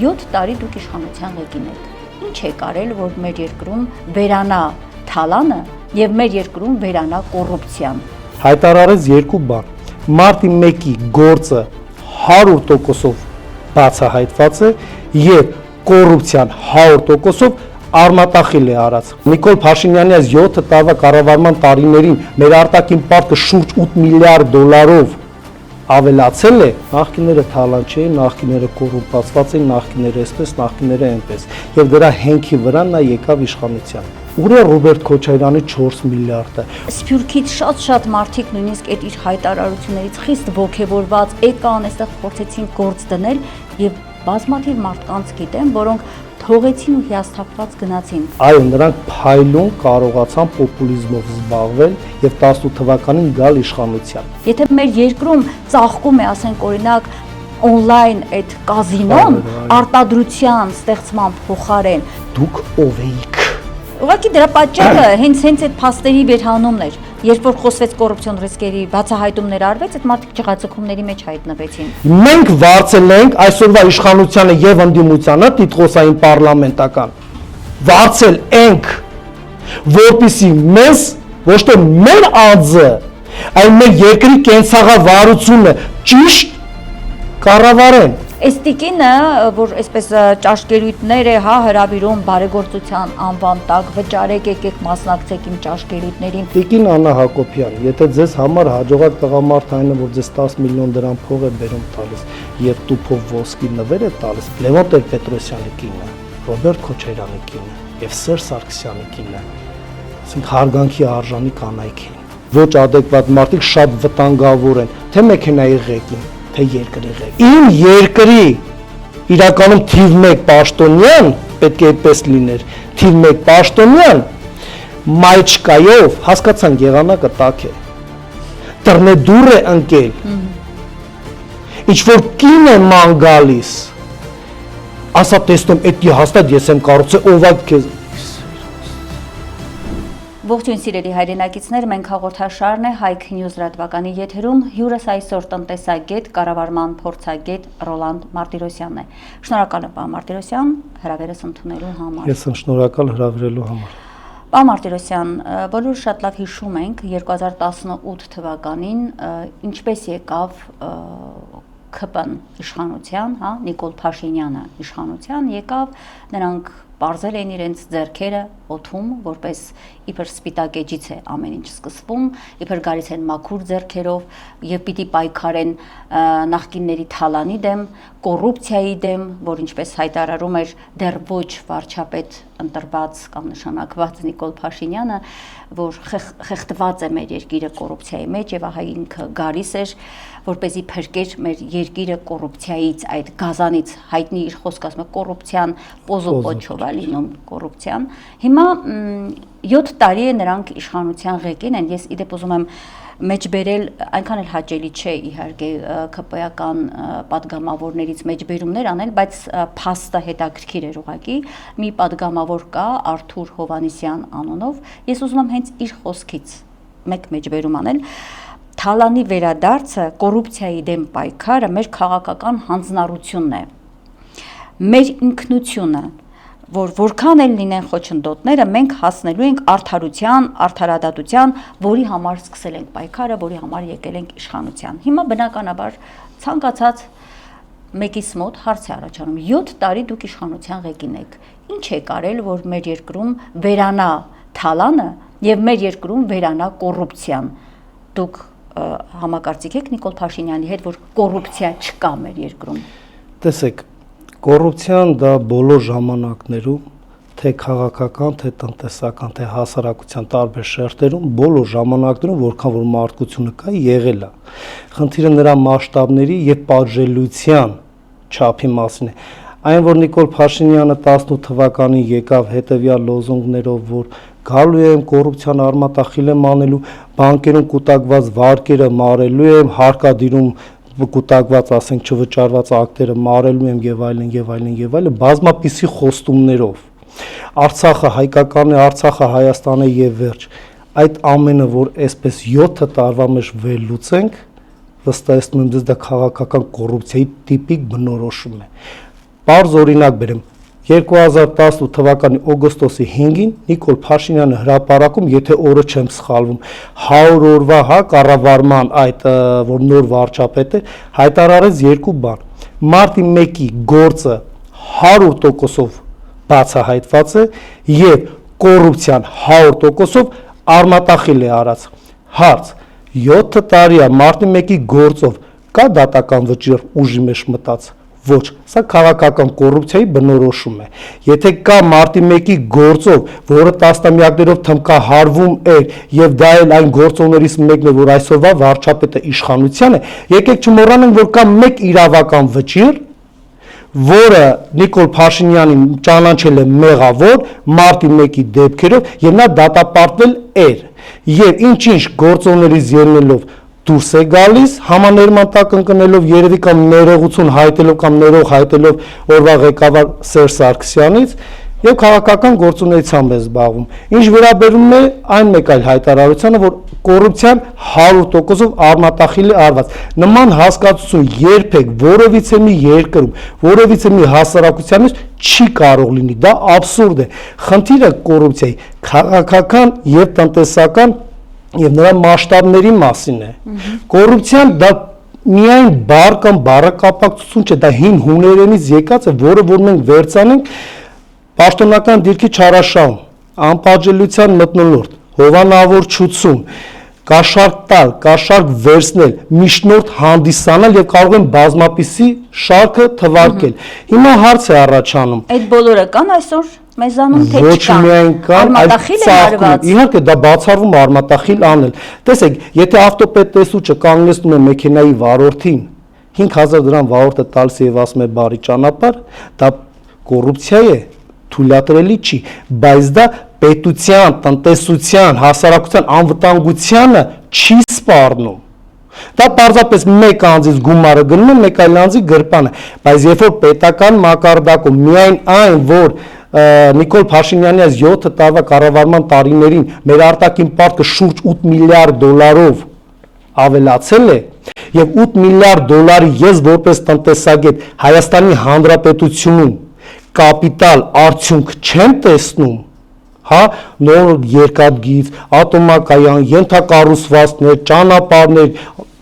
7 տարի դուք իշխանության ղեկին եք։ Ինչ եք արել, որ մեր երկրում վերանա թալանը եւ մեր երկրում վերանա կոռուպցիան։ Հայտարարեց երկու բան։ Մարտի 1-ի գործը 100%-ով բացահայտված է եւ կոռուպցիան 100%-ով արմատախիլ է արած։ Նիկոլ Փաշինյանի այս 7 տարվա կառավարման տարիներին մեր արտաքին պարտքը շուրջ 8 միլիարդ դոլարով ավելացել է, նախկինները թալան չէին, նախկինները կոռուպացված էին, նախկինները այսպես, նախկինները այնպես։ Եվ դրա հենքի վրա նա եկավ իշխանության։ Ուր է Ռոբերտ Քոչարյանի 4 միլիարդը։ Սփյուռքից շատ մարդիկ նույնիսկ այդ իր հայտարարություններից խիստ ողջևորված եկան, այստեղ փորձեցին գործ դնել եւ բազմաթիվ մարդկանց գիտեմ, որոնք թողեցին ու հիասթափված գնացին։ Այո, նրանք փայլուն կարողացան պոպուլիզմով զբաղվել եւ 18 թվականին գալ իշխանության։ Եթե մեր երկրում ծաղկում է, ասենք օրինակ, on-line այդ կազինոն արտադրության ստեղծման փոխարեն, դուք ով էիք։ Ուղղակի դրա պատճառը հենց այդ փաստերի վերհանումն էր, երբ որ խոսվեց կոռուպցիոն ռիսկերի բացահայտումներ արվեց, այդ մարդիկ ճղածքումների մեջ հայտնվեցին։ Մենք վարձել ենք այսօրվա իշխանությանը եւ ընդդիմությանը տիտղոսային պարլամենտական։ Վարձել ենք, որպեսզի մեզ ոչ թե մեր անձը, այլ մեր երկրի կենցաղավարությունը ճիշտ կառավարեն։ Այս տիկինը, որ այսպես ճաշկերույթներ է հրավիրում բարեգործության անվան տակ, վճարեք եկեք մասնակցեք իմ ճաշկերույթներին։ Տիկին Աննա Հակոբյան, եթե ձեզ համար հաջողակ տղամարդ այն է, որ ձեզ 10 միլիոն դրամ փող է բերում տալիս եւ տուփով ոսկի նվեր է տալիս, Լևոն Տեր-Պետրոսյանի կինը, Ռոբերտ Քոչարյանի կինը եւ Սերժ Սարգսյանի կինը, ասենք հարգանքի արժանի կանայք են։ Ոչ adekvat մարդիկ շատ վտանգավոր են, թե մեքենայի ղեկին, թե երկրի ղեկին։ Իմ երկրի իրականում թիվ 1 պաշտոնյան պետք է այդպես լիներ, թիվ 1 պաշտոնյան մայչկայով հասկացան եղանակը տաք է, տրնե դուր է ընկել, ինչ որ կին է ման գալիս, ասա տեսնում էդի հաստատ ես եմ կառուցել ովակ քեզ։ Ողջույն սիրելի հայրենակիցներ, մենք հաղորդաշարն է Հայք News լրատվականի եթերում, հյուրս այսօր տնտեսագետ, կառավարման փորձագետ Ռոլանդ Մարտիրոսյանն է։ Շնորհակալ եմ, պարոն Մարտիրոսյան, հրավերս ընդունելու համար։ Ես եմ շնորհակալ հրավիրելու համար։ Պարոն Մարտիրոսյան, բոլորը շատ լավ հիշում ենք 2018 թվականին ինչպես եկավ ՔՊ-ն իշխանության, Նիկոլ Փաշինյանը իշխանության եկավ, նրանք պարզել էին իրենց ձեռքերը օդում, որպես իբր սպիտակ էջից է ամեն ինչ սկսվում, իբր գալիս են մաքուր ձեռքերով եւ պիտի պայքարեն նախկինների թալանի դեմ, կոռուպցիայի դեմ, որ ինչպես հայտարարում էր դեռ ոչ վարչապետ ընտրված կամ նշանակված Նիկոլ Փաշինյանը, որ խեղդված է մեր երկիրը կոռուպցիայի մեջ եւ ահա ինքը գալիս էր, որպեսզի փրկեր մեր երկիրը կոռուպցիայից, այդ գազանից, հայտնի իր խոսքը ասում է կոռուպցիան պոզոպոչով է լինում կոռուպցիան։ Հիմա 7 տարի է նրանք իշխանության ղեկին են, ես իդեպ ուզում եմ մեջբերել, այնքան էլ հաճելի չէ իհարկե ՔՊ-ական պատգամավորներից մեջբերումներ անել, բայց փաստը հետաքրքիր էր ուղղակի, մի պատգամավոր կա Արթուր Հովհաննիսյան անունով, ես ուզում եմ հենց իր խոսքից մեկ մեջբերում անել, թալանի վերադարձը, կոռուպցիայի դեմ պայքարը մեր քաղաքական հանձնառությունն է, մեր ինքնությունը, որ որքան էլ լինեն խոչընդոտները, մենք հասնելու ենք արդարության, արդարադատության, որի համար սկսել ենք պայքարը, որի համար եկել ենք իշխանության։ Հիմա բնականաբար ցանկացած մեկիս մոտ հարց է առաջանում. 7 տարի դուք իշխանության ղեկին եք։ Ինչ եք արել, որ մեր երկրում վերանա թալանը եւ մեր երկրում վերանա կոռուպցիան։ Դուք համակարծիք եք Նիկոլ Փաշինյանի հետ, որ կոռուպցիա չկա մեր երկրում։ Տեսեք, կոռուպցիան դա բոլոր ժամանակներում, թե քաղաքական, թե տնտեսական, թե հասարակության տարբեր շերտերում, բոլոր ժամանակներում, որքան որ մարդկությունը կա, եղել է։ Խնդիրը նրա մասշտաբների եւ պատժելիության չափի մասին է։ Այն որ Նիկոլ Փաշինյանը 18 թվականին եկավ հետեւյալ լոզունգներով, որ գալու եմ կոռուպցիան արմատախիլ եմ անելու, բանկերում կուտակված վարկերը մարելու եմ, հարկադիրում կուտակված, ասենք, չվճարված ակտերը մարելու եմ եւ այլն եւ այլն եւ այլն, բազմապիսի խոստումներով։ Արցախը հայկական է, Արցախը Հայաստան է եւ վերջ։ Այդ ամենը, որ այսպես 7 տարվա մեջ վերլուծենք, վստահեցնում եմ ձեզ դա քաղաքական կոռուպցիայի տիպիկ բնորոշում է։ Պարզ օրինակ բերեմ 2018 թվականի օգոստոսի 5-ին Նիկոլ Փաշինյանը հրապարակում, եթե օրը չեմ սխալվում, 100 օրվա կառավարման այդ որ նոր վարչապետ է, հայտարարեց երկու բան։ Մարտի 1-ի գործը 100%-ով բացահայտված է եւ կոռուպցիան 100%-ով արմատախիլ է արած։ Հարց. 7 տարի է մարտի 1-ի գործով կա դատական վճիռ ուժի մեջ մտած։ Ոչ, սա քաղաքական կոռուպցիայի բնորոշում է։ Եթե կա մարտի 1-ի գործով, որը տասնամյակներով թմկահարվում էր եւ դա էլ այն գործողներից մեկն է, որ այսօրվա վարչապետը իշխանության է, եկեք չմոռանանք, որ կա մեկ իրավական վճիռ, որը Նիկոլ Փաշինյանին ճանաչել է մեղավոր մարտի 1-ի դեպքերով եւ նա դատապարտվել էր։ Եվ ինչ-ինչ գործողներից ելնելով դուրս է գալիս համաներման տակ ընկնելով երևի կամ ներողություն հայտելով կամ ներող հայտելով օրվա ղեկավար Սերժ Սարգսյանից եւ քաղաքական գործունեությամբ է զբաղվում։ Ինչ վերաբերում է այն մեկ այլ հայտարարությանը, որ կոռուպցիան 100%-ով արմատախիլ է արված։ Նման հասկացություն երբեք որևիցե մի երկրում, որևիցե մի հասարակության մեջ չի կարող լինի, դա աբսուրդ է։ Խնդիրը կոռուպցիայի քաղաքական եւ տնտեսական եւ նրա մասշտաբների մասին է։ Կոռուպցիան դա միայն բառ կամ բառակապակցություն չէ, դա հին հուներենից եկած է, որը որ մենք վերցանենք պաշտոնական դիրքի չարաշահում, անպատժելիության մթնոլորտ, հովանավորչություն, կաշառք տալ, կաշառք վերցնել, միջնորդ հանդիսանալ եւ կարող են բազմապիսի շարքը թվարկել։ Հիմա հարց է առաջանում։ Այդ բոլորը կան այսօր մեզանում թե չկան։ Ոչ միայն կան, այլ արված։ իհարկե դա բացառվում է արմատախիլ անել։ Տեսեք, եթե ավտոպետ տեսուչը կանգնեցնում է մեքենայի վարորդին 5000 դրամ վարորդը տալիս եւ ասում է բարի ճանապարհ, դա կոռուպցիա է, թույլատրելի չի, բայց դա պետության, տնտեսության, հասարակության անվտանգությանը չի սպառնում։ Դա պարզապես մեկ անձից գումարը գնում է, մեկ այլ անձի գրպանը, բայց երբ որ պետական մակարդակում միայն այն, որ Նիկոլ Փաշինյանի այս 7 տարվա կառավարման տարիներին մեր արտաքին պարտքը շուրջ 8 միլիարդ դոլարով ավելացել է եւ 8 միլիարդ դոլարի ես որպես տնտեսագետ Հայաստանի Հանրապետությունում կապիտալ արդյունք չեմ տեսնում, հա, նոր երկաթգիծ, ատոմակայան, ենթակառուցվածքներ, ճանապարհներ,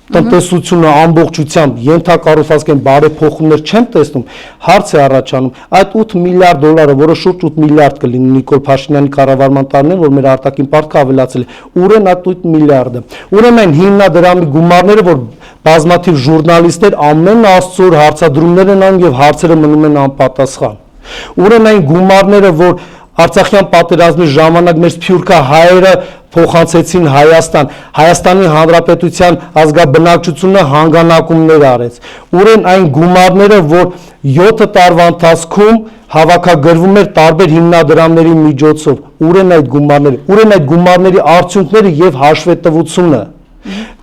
տնտեսությունը ամբողջությամբ ենթակառուցվածք են բարեփոխումներ չեմ տեսնում, հարց է առաջանում այդ 8 միլիարդ դոլարը, որը շուրջ 8 միլիարդ կլինի Նիկոլ Փաշինյանի կառավարման տարիներին, որ մեր արտաքին պարտքը ավելացել է, ուր են այդ 8 միլիարդը, ուրեմն այն հիմնադրամի գումարները, որ բազմաթիվ ժուրնալիստներ ամեն աստծոր հարցադրումներ են անում եւ հարցերը մնում են անպատասխան, ուրեմն այն գումարները, որ Արցախյան պատերազմի ժամանակ մեր սփյուռքա հայերը փոխանցեցին Հայաստան, Հայաստանի Հանրապետության ազգաբնակչությունը հանգանակումներ արեց։ Ուրեն այն գումարները, որ 7 տարվա ընթացքում հավաքագրվում էր տարբեր հիմնադրամների միջոցով, ուրեն այդ գումարների արդյունքները եւ հաշվետվությունը։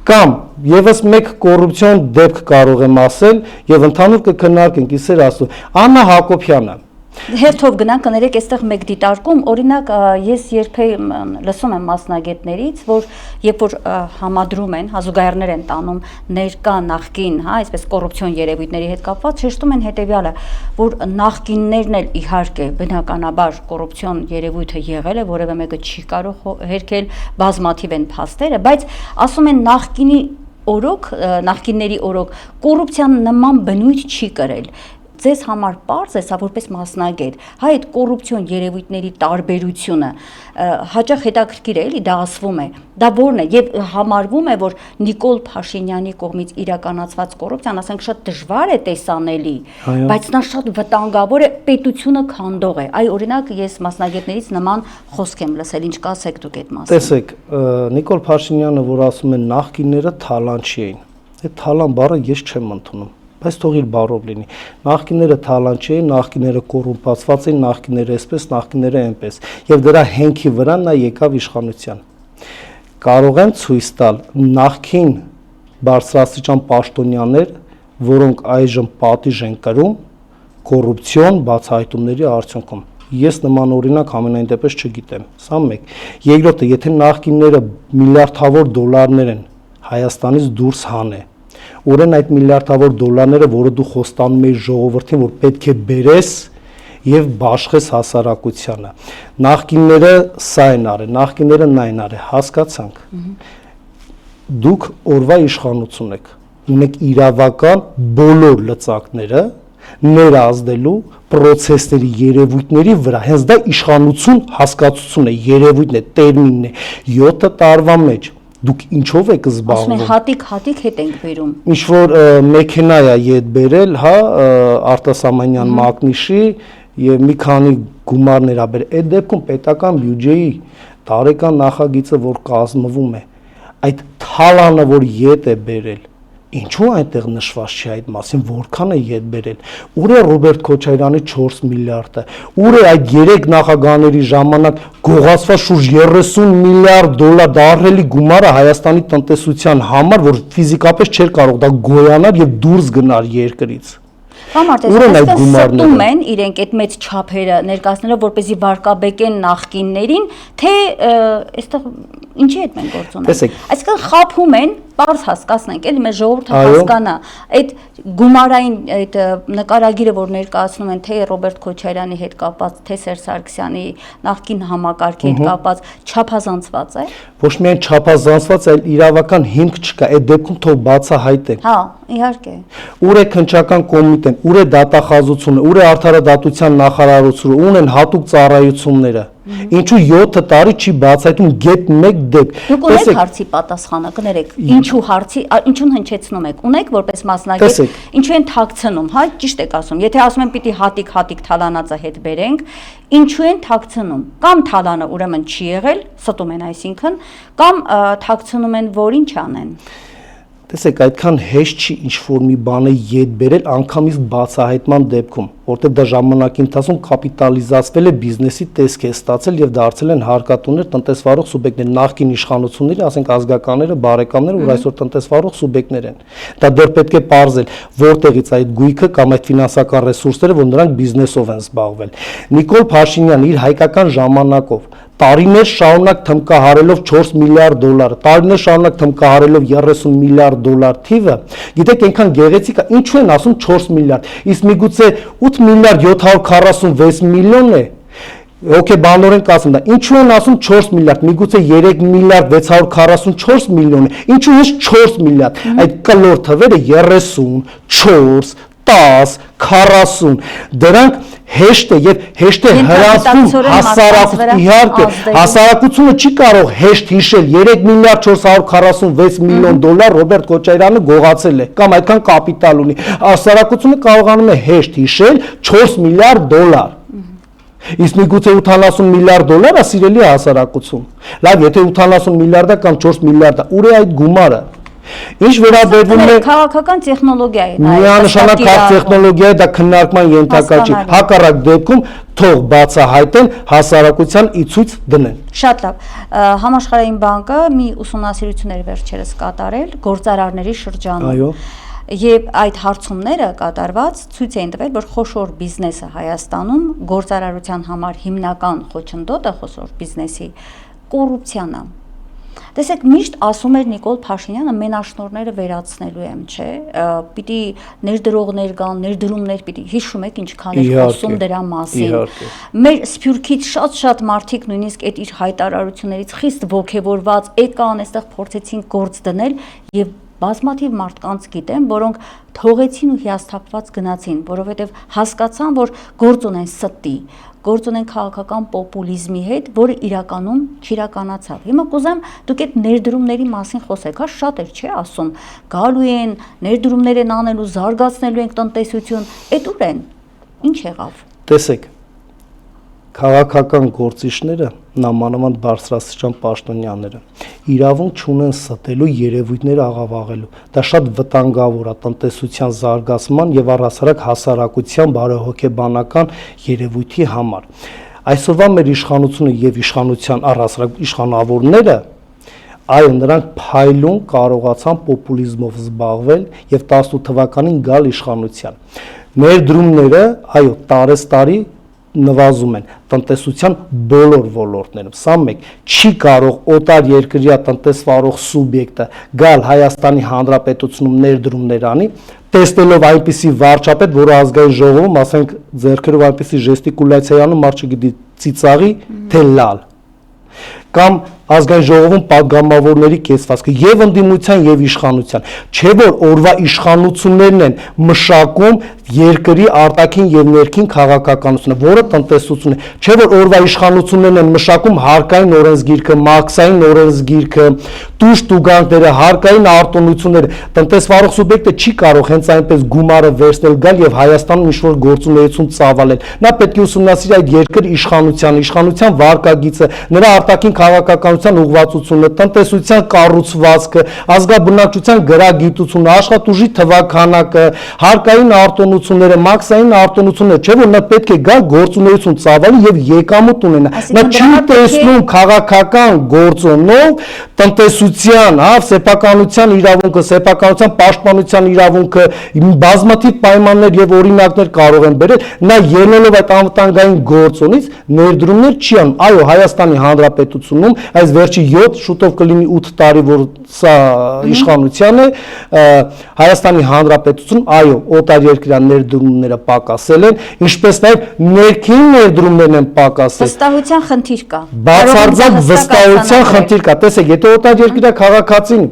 Կամ եւս մեկ կոռուպցիոն դեպք կարող եմ ասել եւ ընդհանուր կքննարկենք, իսեր ասու, Աննա Հակոբյանը Հերթով գնանք կներեք այստեղ մեկ դիտարկում, օրինակ ես երբեմն լսում եմ մասնագետներից, որ երբ որ համադրում են, հազուգայարներ են տանում ներկա նախկին, հա, այսպես կոռուպցիոն երևույթների հետ կապված, շեշտում են հետեւյալը, որ նախկիններն էլ իհարկե բնականաբար կոռուպցիոն երևույթը եղել է, որևէ մեկը չի կարող հերքել, բազմաթիվ են փաստերը, բայց ասում են նախկինների օրոք կոռուպցիան նման բնույթ չի կրել։ Ձեզ համար պարզ է սա որպես մասնագետ, հա այդ կոռուպցիոն երևույթների տարբերությունը հաճախ հետաքրքիր է, էլի դա ասվում է, դա որն է եւ համարվում է, որ Նիկոլ Փաշինյանի կողմից իրականացված կոռուպցիան, ասենք շատ դժվար է տեսանելի, բայց նա շատ վտանգավոր է, պետությունը քանդող է։ Այ օրինակ ես մասնագետներից նման խոսք եմ լսել, ինչ կասեք դուք այդ մասին։ Տեսեք, Նիկոլ Փաշինյանը, որ ասում են նախկինները թալանչի էին, այդ թալան բառը ես չեմ ընդունում։ Բայց թող իր բառով լինի։ Նախկինները թալանչի էին, նախկինները կոռումպացված էին, նախկինները այսպես, նախկինները այնպես։ Եվ դրա հենքի վրա նա եկավ իշխանության։ Կարող եմ ցույց տալ նախկին բարձրաստիճան պաշտոնյաներ, որոնք այժմ պատիժ են կրում կոռուպցիոն բացահայտումների արդյունքում։ Ես նման օրինակ ամենայն դեպս չգիտեմ։ Սա մեկ։ Երկրորդը, եթե նախկինները միլիարդավոր դոլարներ են Հայաստանից դուրս հանե, Ուրեն այդ միլիարդավոր դոլարները, որը դու խոստանում ես ժողովրդին, որ պետք է բերես եւ բաշխես հասարակությանը։ Նախկինները սա են արել, նախկինները նա են արել, հասկացանք։ Դուք օրվա իշխանություն եք, ունեք իրավական բոլոր լծակները ներազդելու process-ների երևույթների վրա, հենց դա իշխանություն հասկացություն է, երևույթն է, տերմինն է, 7 տարվա մեջ դուք ինչով եք զբաղվում։ Ասում են հատիկ հետ ենք բերում։ Ինչ որ մեքենա է ետ բերել, հա, արտասահմանյան մակնիշի եւ մի քանի գումարներ ա բերել։ Այդ դեպքում պետական բյուջեի տարեկան նախագիծը, որ կազմվում է, այդ թալանը, որ ետ է բերել, ինչու այնտեղ նշված չի այդ մասին, որքան է ետ բերել, ուր է Ռոբերտ Քոչարյանի 4 միլիարդը, ուր է այդ 3 նախագահների ժամանակ գողացված շուրջ 30 միլիարդ դոլար դարելի գումարը Հայաստանի տնտեսության համար, որ ֆիզիկապես չէր կարող դա գոյանալ եւ դուրս գնալ երկրից։ Ստում են իրենք այդ մեծ չափերը ներկայացնելով, որպեսզի վարկաբեկեն նախկիններին, թե այստեղ ինչի հետ մենք գործ ունենք։ Այսինքն խափում են, պարզ հասկացնենք, էլի մեր ժողովուրդը հասկանա, այդ գումարային այդ նկարագիրը, որ ներկայացնում են թե Ռոբերտ Քոչարյանի հետ կապված, թե Սերժ Սարգսյանի նախկին համակարգի հետ կապված, չափազանցված է։ Ոչ միայն չափազանցված, այլ իրավական հիմք չկա, այդ դեպքում թող բացահայտեն։ Հա, իհարկե։ Ուր է քննչական կոմիտեն, ուր է դատախազությունը, ուր է արդարադատության նախարարությունը, ունեն հատուկ ծառայությունները։ Ինչու 7 տարի չի բացահայտում գետ 1 դեպք։ Դուք ունեք հարցի պատասխանը, կներեք, ինչու հարցի, ինչուն հնչեցնում եք, ունեք որպես մասնագետ, ինչու են թաքցնում, հա, ճիշտ եք ասում, եթե ասում են պիտի հատիկ թալանածը հետ բերենք, ինչու են թաքցնում, կամ թալանը ուրեմն չի եղել, ստում են այսինքն, կամ թաքցնում են, որ ինչ անեն։ Տեսեք, այդքան հեշտ չի ինչ-որ մի բանը ետ բերել անգամից բացահայտման դեպքում, որտեղ դա ժամանակի ընթացքում կապիտալիզացվել է բիզնեսի տեսք է ստացել եւ դարձել են հարկատուներ տնտեսվարող սուբյեկտներ, նախկին իշխանությունների, ասենք ազգականները, բարեկամները, որ այսօր տնտեսվարող սուբյեկտներ են։ Դա դեռ պետք է պարզել, որտեղից այդ գույքը կամ այդ ֆինանսական ռեսուրսները, որ նրանք բիզնեսով են զբաղվել։ Նիկոլ Փաշինյանն իր հայկական ժամանակով տարիներ շարունակ թմկահարելով 4 միլիարդ դոլար, տարիներ շարունակ թմկահարելով 30 միլիարդ դոլար թիվը, գիտեք այնքան գեղեցիկ է, ինչու են ասում 4 միլիարդ, իսկ միգուցե 8 միլիարդ 746 միլիոն է, հոգեբանորեն կասում դա, ինչու են ասում 4 միլիարդ, միգուցե 3 միլիարդ 644 միլիոն է, ինչու հենց 4 միլիարդ, այդ կլոր թվերը 30, 4, 10, 40, դրանք հեշտ է եւ հեշտ է հրացում հասարակություն, իհարկե, հասարակությունը չի կարող հեշտ հիշել 3 միլիարդ 446 միլիոն դոլար Ռոբերտ Քոչարյանը գողացել է կամ այդքան կապիտալ ունի, հասարակությունը կարողանում է հեշտ հիշել 4 միլիարդ դոլար։ Իսկ միգուցե 80 միլիարդ դոլար է սիրելի հասարակություն։ Լավ, եթե 80 միլիարդ է կամ 4 միլիարդ է, ուր է այդ գումարը։ Ինչ վերաբերվում է քաղաքական տեխնոլոգիա է, միանշանակ տեխնոլոգիա է, դա քննարկման ենթակա չի։ Հակառակ դեպքում թող բացահայտեն, հասարակության ի ցույց դնեն։ Շատ լավ։ Համաշխարհային բանկը մի ուսումնասիրություններ վերջերս կատարել գործարարների շրջանում։ Այո։ Եվ այդ հարցումները կատարված ցույց էին տվել, որ խոշոր բիզնեսը Հայաստանում գործարարության համար հիմնական խոչընդոտը խոշոր բիզնեսի կոռուպցիան է։ Տեսեք, միշտ ասում էր Նիկոլ Փաշինյանը մենաշնորհները վերացնելու եմ, չէ՞, պիտի ներդրողներ կան, ներդրումներ պիտի, հիշում եք ինչքան էր խոսում դրա մասին։ Մեր Սփյուռքից շատ մարդիկ նույնիսկ այդ իր հայտարարություններից խիստ ոգևորված եկան, այստեղ փորձեցին գործ դնել եւ բազմաթիվ մարդկանց գիտեմ, որոնք թողեցին ու հիասթափված գնացին, որովհետև հասկացան, որ գործ ունեն ստի, գործ ունեն քաղաքական պոպուլիզմի հետ, որը իրականում չիրականացավ։ Հիմա կուզեմ դուք այդ ներդրումների մասին խոսեք, հա շատ էր, չէ՞ ասում, գալու են, ներդրումներ են անելու, զարգացնելու են տնտեսություն, այդ ուր են։ Ինչ եղավ։ Տեսեք, քաղաքական գործիչները, նամանավանդ բարձրաստիճան պաշտոնյաները, իրավունք չունեն ստելու երևույթները աղավաղելու։ Դա շատ վտանգավոր է տնտեսության զարգացման եւ առհասարակ հասարակության բարեհոգեբանական երևույթի համար։ Այսօրվա մեր իշխանությունը եւ իշխանության առհասարակ իշխանավորները, այո, նրանք փայլուն կարողացան պոպուլիզմով զբաղվել եւ 18 թվականին գալ իշխանության։ Ներդրումները, այո, տարեստարի նվազում են տնտեսության բոլոր ոլորտներում։ Սա մեկ չի կարող օտար երկրյա տնտեսվարող սուբյեկտը գալ Հայաստանի Հանրապետությունում ներդրումներ անի, տեսնելով այնպիսի վարչապետ, որը ազգային ժողովում, ասենք, ձեռքերով այնպիսի ժեստիկուլյացիա անում, մարդ չգիտի ծիծաղի, թե լալ։ Կամ ազգային ժողովում պատգամավորների կեցվածքը եւ ընդդիմության եւ իշխանության, չէ որ օրվա իշխանություններն են մշակում երկրի արտաքին եւ ներքին քաղաքականությունը, որը տնտեսությունն է, չէ որ օրվա իշխանություններն են մշակում հարկային օրենսգիրքը, մաքսային օրենսգիրքը, տուժ տուգանքները, հարկային արտոնությունները, տնտեսվարող սուբյեկտը չի կարող հենց այնպես գումարը վերցնել գալ եւ Հայաստանում ինչ-որ գործունեություն ծավալել։ Նա պետք է ուսումնասիրի այդ երկրի իշխանության վարկագիծը, նրա արտաքին քաղաքականության ուղղվածությունը, տնտեսության կառուցվածքը, ազգաբնակչության գրագիտությունը, աշխատուժի թվաքանակը, հարկային արտոնությունները, մաքսային արտոնությունները, չէ՞ որ նա պետք է գա գործունեություն ծավալի եւ եկամուտ ունենա։ Նա չի տեսնում քաղաքական գործոնով տնտեսության, սեփականության իրավունքը, սեփականության պաշտպանության իրավունքը, բազմաթիվ պայմաններ եւ օրինակներ կարող են բերել, նա ելնելով այդ անվտանգային գործոնից ներդրումներ չի անում։ Այո, Հայաստանի Հանրապետությունում այս վերջի 7, շուտով կլինի 8 տարի, որ սա իշխանության է, Հայաստանի Հանրապետությունում, այո, օտար երկրյա ներդրումները պակասել են, ինչպես նաև ներքին ներդրումներն են պակասել։ Վստահության խնդիր կա։ Բացարձակ վստահության խնդիր կա։ Տեսեք, եթե օտար երկրյա քաղաքացին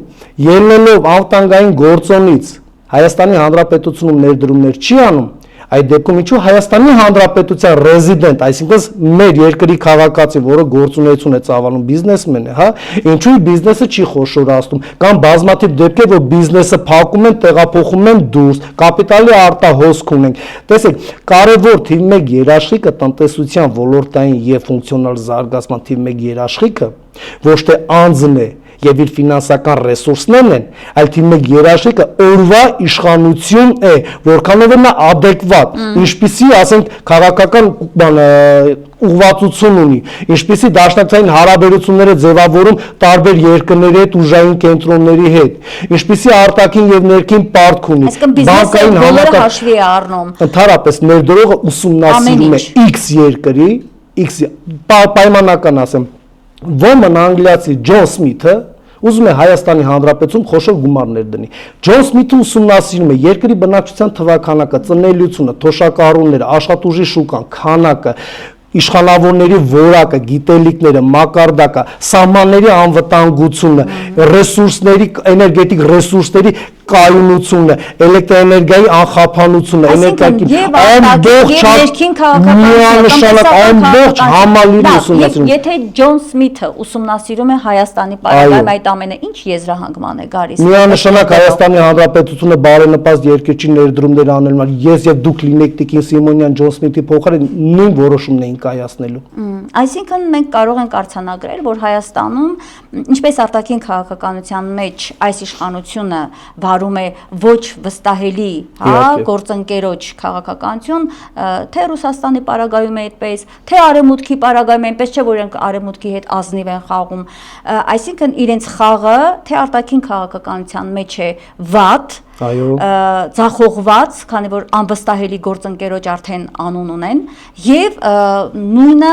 ելնելով անվտանգային գործոնից Հայաստանի Հանրապետությունում ներդրումներ չի անում, այդ դեպքում ինչու Հայաստանի Հանրապետության ռեզիդենտ, այսինքն մեր երկրի քաղաքացի, որը գործունեություն է ծավալում, բիզնեսմեն է, ինչու բիզնեսը չի խոշորացնում, կամ բազմաթիվ դեպքեր, որ բիզնեսը փակում են, տեղափոխում են դուրս, կապիտալի արտահոսք ունենք։ Տեսեք, կարևոր թիվ 1 երաշխիքը տնտեսության ոլորտային եւ ֆունկցիոնալ զարգացման թիվ 1 երաշխիքը ոչ թե անձն է եւ իր ֆինանսական ռեսուրսներն են, այլ թիվ 1 երաշխիքը օրվա իշխանություն է, որքանով նա adekvat, ինչպիսի, ասենք, քաղաքական ուղղվածություն ունի, ինչպիսի դաշնակցային հարաբերություններ է ձևավորում տարբեր երկրների հետ, ուժային կենտրոնների հետ, ինչպիսի արտաքին եւ ներքին պարտք ունի, բանկային բոլորը հաշվի է առնում։ Ընդհանրապես ներդրողը ուսումնասիրում է X երկրի, X պայմանական ասեմ, ոմն անգլիացի Ջոն Սմիթը ուզում է Հայաստանի Հանրապետությունում խոշոր գումարներ դնի։ Ջոն Սմիթը ուսումնասիրում է երկրի բնակչության թվաքանակը, ծնելիությունը, թոշակառուները, աշխատուժի շուկան, քանակը, իշխանավորների որակը, գիտելիքները, մակարդակը, սահմանների անվտանգությունը, ռեսուրսների, էներգետիկ ռեսուրսների կայունությունը, էլեկտրոէներգիայի անխափանությունը, ամբողջ համալիրը ուսումնասիրում։ Եթե Ջոն Սմիթը ուսումնասիրում է Հայաստանի պարագայում, այդ ամենը ինչ եզրահանգման է գալիս։ Միանշանակ Հայաստանի Հանրապետությունը բարենպաստ երկրի ներդրումներ անելու համար, ես եւ դուք լինեք Տիկին Սիմոնյան Ջոն Սմիթի փոխարեն նույն որոշումն էին կայացնելու։ Այսինքն մենք կարող ենք արձանագրել, որ Հայաստանում, ինչպես արտաքին քաղաքականության մեջ այս իշխանությունը վարում է ոչ վստահելի, գործընկերոջ քաղաքականություն, թե Ռուսաստանի պարագայում է այդպես, թե Արևմուտքի պարագայում է այնպես, չէ որ իրենք Արևմուտքի հետ ազնիվ են խաղում, այսինքն իրենց խաղը թե արտաքին քաղաքականության մեջ է վատ, ձախողված, քանի որ անվստահելի գործընկերոջ արդեն անուն ունեն, եւ նույնը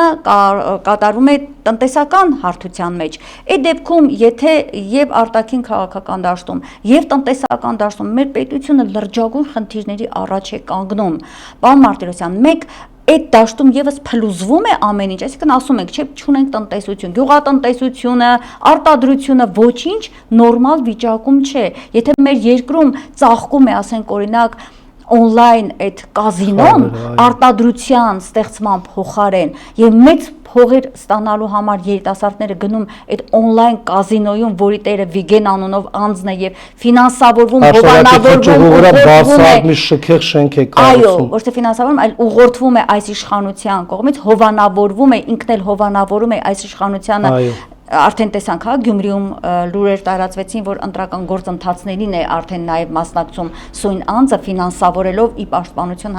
կատարում է տնտեսական հարթության մեջ։ Այդ դեպքում, եթե եւ արտաքին քաղաքական դաշտում եւ տնտեսական դաշտում մեր պետությունը լրջագույն խնդիրների առաջ է կանգնում, պարոն Մարտիրոսյան, մեկ այդ դաշտում եւս փլուզվում է ամեն ինչ, այսինքն ասում ենք, չէ, չունենք տնտեսություն, գյուղատնտեսությունը, արտադրությունը ոչինչ նորմալ վիճակում չէ։ Եթե մեր երկրում ծաղկում է, ասենք օրինակ, on-line այդ կազինոն արտադրության ստեղծման փոխարեն եւ մեծ փողեր ստանալու համար երիտասարդները գնում այդ on-line կազինոյում, որի տերը Վիգեն անունով անձն է եւ ֆինանսավորվում, այո, ոչ թե ֆինանսավորվում, այլ ուղղորդվում է այս իշխանության կողմից, հովանավորվում է, ինքն էլ հովանավորում է այս իշխանությանը։ Արդեն տեսանք, Գյումրիում լուրեր տարածվեցին, որ ընտրական գործընթացներին է արդեն նաև մասնակցում Սույն անձը ֆինանսավորելով ի պաշտպանություն,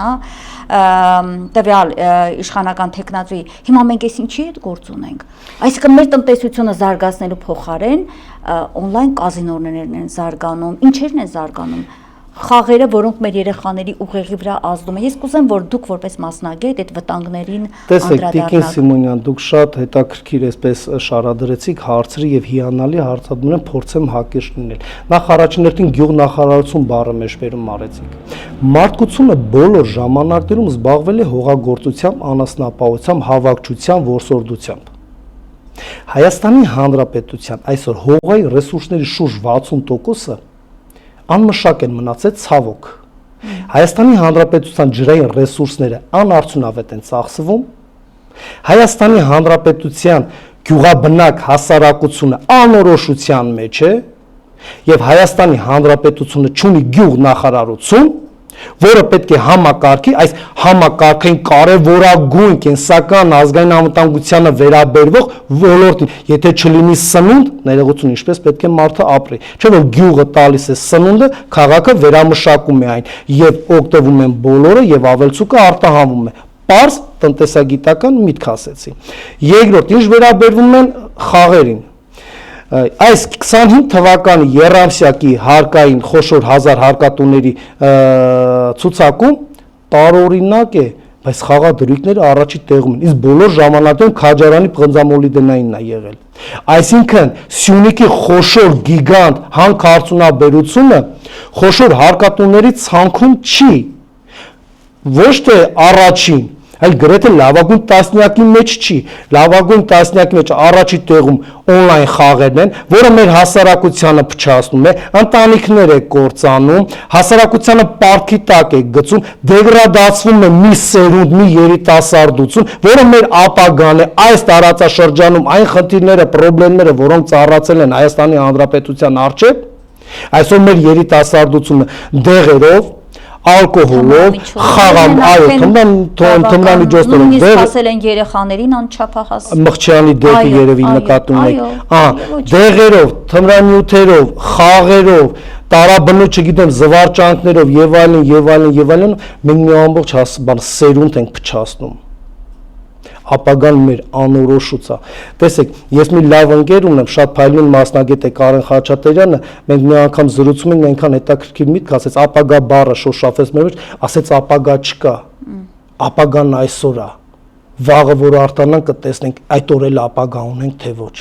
տվյալ իշխանական տեխնատուի։ Հիմա մենք էս ինչի հետ գործ ունենք։ Այսինքն մեր տնտեսությունը զարգացնելու փոխարեն on-line կազինոներն են զարգանում, ինչերն են զարգանում։ խաղերը, որոնք մեր երեխաների ուղեղի վրա ազդում են։ Ես կուզեմ, որ դուք որպես մասնագետ այդ վտանգներին Տեսեք, Տիկին Սիմոնյան, դուք շատ հետաքրքիր այսպես շարադրեցիք հարցրի եւ հիանալի հարցադրում փորձեմ հակիրճ լինել։ Նախ առաջին հերթին գյուղնախարարություն բառը մեջ բերում արեցիք։ Մարդկությունը բոլոր ժամանակներում զբաղվել է հողագործությամբ, անասնապահությամբ, հավաքչությամբ, որսորդությամբ։ Հայաստանի Հանրապետության այսօր հողային ռեսուրսների շուրջ 60%-ը անմշակ են մնացել ցավոք։ Հայաստանի Հանրապետության ջրային ռեսուրսները անարդյունավետ են ծախսվում։ Հայաստանի Հանրապետության գյուղաբնակ հասարակությունը անորոշության մեջ է եւ Հայաստանի Հանրապետությունը ունի գյուղնախարարություն, որը պետք է համակարգի այս համակարգային կարևորագույն կենսական ազգային անվտանգությանը վերաբերվող ոլորտին, եթե չլինի սնունդ, ներողություն, ինչպես պետք է մարդը ապրի, չէ՞ որ գյուղը տալիս է սնունդը, քաղաքը վերամշակում է այն եւ օգտվում են բոլորը եւ ավելցուկը արտահանվում է։ Պարզ տնտեսագիտական միտք ասեցի։ Երկրորդ, ինչ վերաբերվում են խաղերին, այս 25 թվականի եռամսյակի հարկային խոշոր 1000 հարկատուների ցուցակում տարօրինակ է, բայց խաղադրույքները առաջի տեղում են, իսկ բոլոր ժամանակներում քաջարանի պղնձամոլիբդենայինն է եղել։ Այսինքն Սյունիքի խոշոր գիգանտ հանքարդյունաբերությունը խոշոր հարկատուների ցանկում չի, ոչ թե առաջին, այլ գրեթե լավագույն տասնյակի մեջ չի, լավագույն տասնյակի մեջ առաջի տեղում on-line խաղերն են, որը մեր հասարակությանը փչացնում է, ընտանիքներ է կործանում, հասարակությանը պարտքի տակ է գցում, դեգրադացվում է մի սերունդ, մի երիտասարդություն, որը մեր ապագան է, այս տարածաշրջանում այն խնդիրները, խնդիրները, որոնք ծառացել են Հայաստանի Հանրապետության առջև, այսօր մեր երիտասարդությունը դեղերով, ալկոհոլով, խաղամ, այո, թմրանմիջոցներով, նույնիսկ ասել են երեխաներին անչափահաս Մղջյանի դեպի երևի նկատում եք, դեղերով, թմրանյութերով, խաղերով, տարաբնույթ, չգիտեմ, զվարճանքներով եւ այլն, մենք մի ամբողջ սերունդ ենք փչացնում։ Ապագան մեր անորոշուց է։ Տեսեք, ես մի լավ ընկեր ունեմ, շատ փայլուն մասնագետ է Կարեն Խաչատրյանը, մենք մի անգամ զրուցում ենք, այնքան հետաքրքիր միտք ասեց, ապագա բառը շոշափեց մեր մեջ, ասեց ապագա չկա։ Ապագան այսօր է։ Վաղը որ արտանանք կտեսնենք, այդ օր էլ ապագա ունենք, թե ոչ։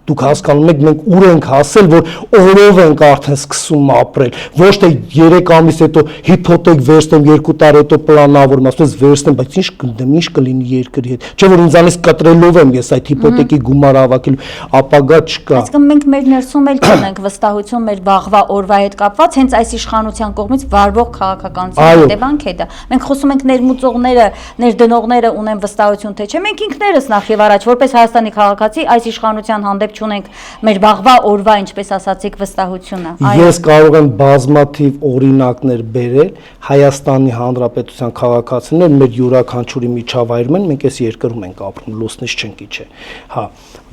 Դուք հասկանում եք, մենք ուր ենք հասել, որ օրով ենք արդեն սկսում ապրել, ոչ թե 3 ամիս հետո հիփոթեք վերցնեմ, 2 տարի հետո պլանավորում, ասես վերցնեմ, բայց ինչ կնդեմ, ինչ կլինի երկրի հետ։ Չէ՞ որ ինձանից կտրելով եմ ես այդ հիփոթեկի գումարը հավաքելու, ապագա չկա։ Այսինքն մենք մեր ներսում էլ չունենք վստահություն մեր վաղվա օրվա հետ կապված, հենց այս իշխանության կողմից վարվող քաղաքականության հետևանք է դա։ Մենք խոսում ենք ներմուծողները, ներդնողները ունեն վստահություն, թե չէ։ Մենք ինքներս նախ եւ առաջ որպես Հայաստանի քաղաքացի այս իշխանության հանդեպ չունենք մեր վաղվա օրվա, ինչպես ասացիք, վստահությունը։ Ես կարող եմ բազմաթիվ օրինակներ բերել Հայաստանի Հանրապետության քաղաքացիներ մեր յուրաքանչյուրի միջավայրում են, մենք այս երկրում ենք ապրում, լուսնից չենք իջե։ Հա,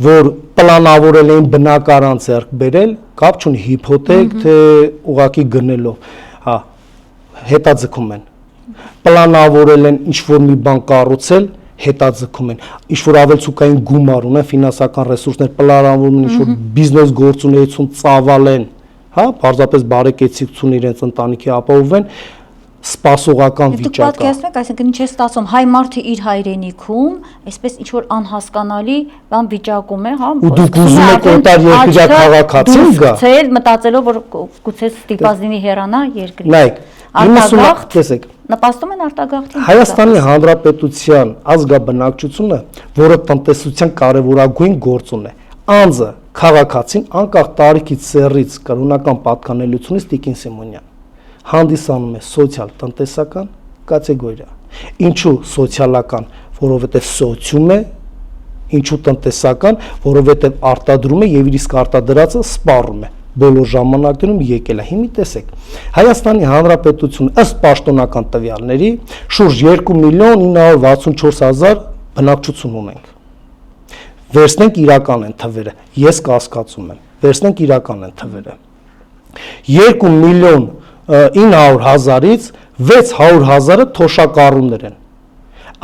որ պլանավորել էին բնակարան ձեռք բերել, կապ չունի հիփոթեք, թե ուղակի գնելով, հա, հետաձգում են։ Պլանավորել են ինչ-որ մի բան կառուցել, հետաձգում են, ինչ-որ ավելցուկային գումար ունեն, ֆինանսական ռեսուրսներ պլանավորում են, ինչ-որ բիզնես գործունեություն ծավալեն, հա, պարզապես բարեկեցիկություն իրենց ընտանիքի ապահովեն, սպասողական վիճակ է։ Դուք պատկերացնում եք, այսինքն ինչ է ստացվում, հայ մարդը իր հայրենիքում, այսպես ինչ-որ անհասկանալի բան վիճակում է, հա, ու դուք ուզում եք օտար երկրյա քաղաքացին գա։ Ցել մտածելով, որ գուցե ստիպված լինի հեռանա երկրից։ Նայեք, 90, տեսեք, նպաստում են արտագաղթին։ Հայաստանի Հանրապետության ազգաբնակչությունը, որը տնտեսության կարևորագույն գործոն է, անձը, քաղաքացին, անկախ տարիքից, սեռից, կրոնական պատկանելությունից Տիկին Սիմոնյան հանդիսանում է սոցիալ-տնտեսական կատեգորիա։ Ինչու սոցիալական, որովհետև սոցիում է, ինչու տնտեսական, որովհետև արտադրում է եւ իր իսկ արտադրածը սպառում է։ Բոլոր ժամանակներում եկել է։ Հիմա տեսեք, Հայաստանի Հանրապետությունը ըստ պաշտոնական տվյալների շուրջ 2.964.000 բնակչություն ունենք։ Վերցնենք իրական են թվերը, ես կասկածում եմ, վերցնենք իրական են թվերը։ 2.900.000-ից 600.000-ը թոշակառուներ են,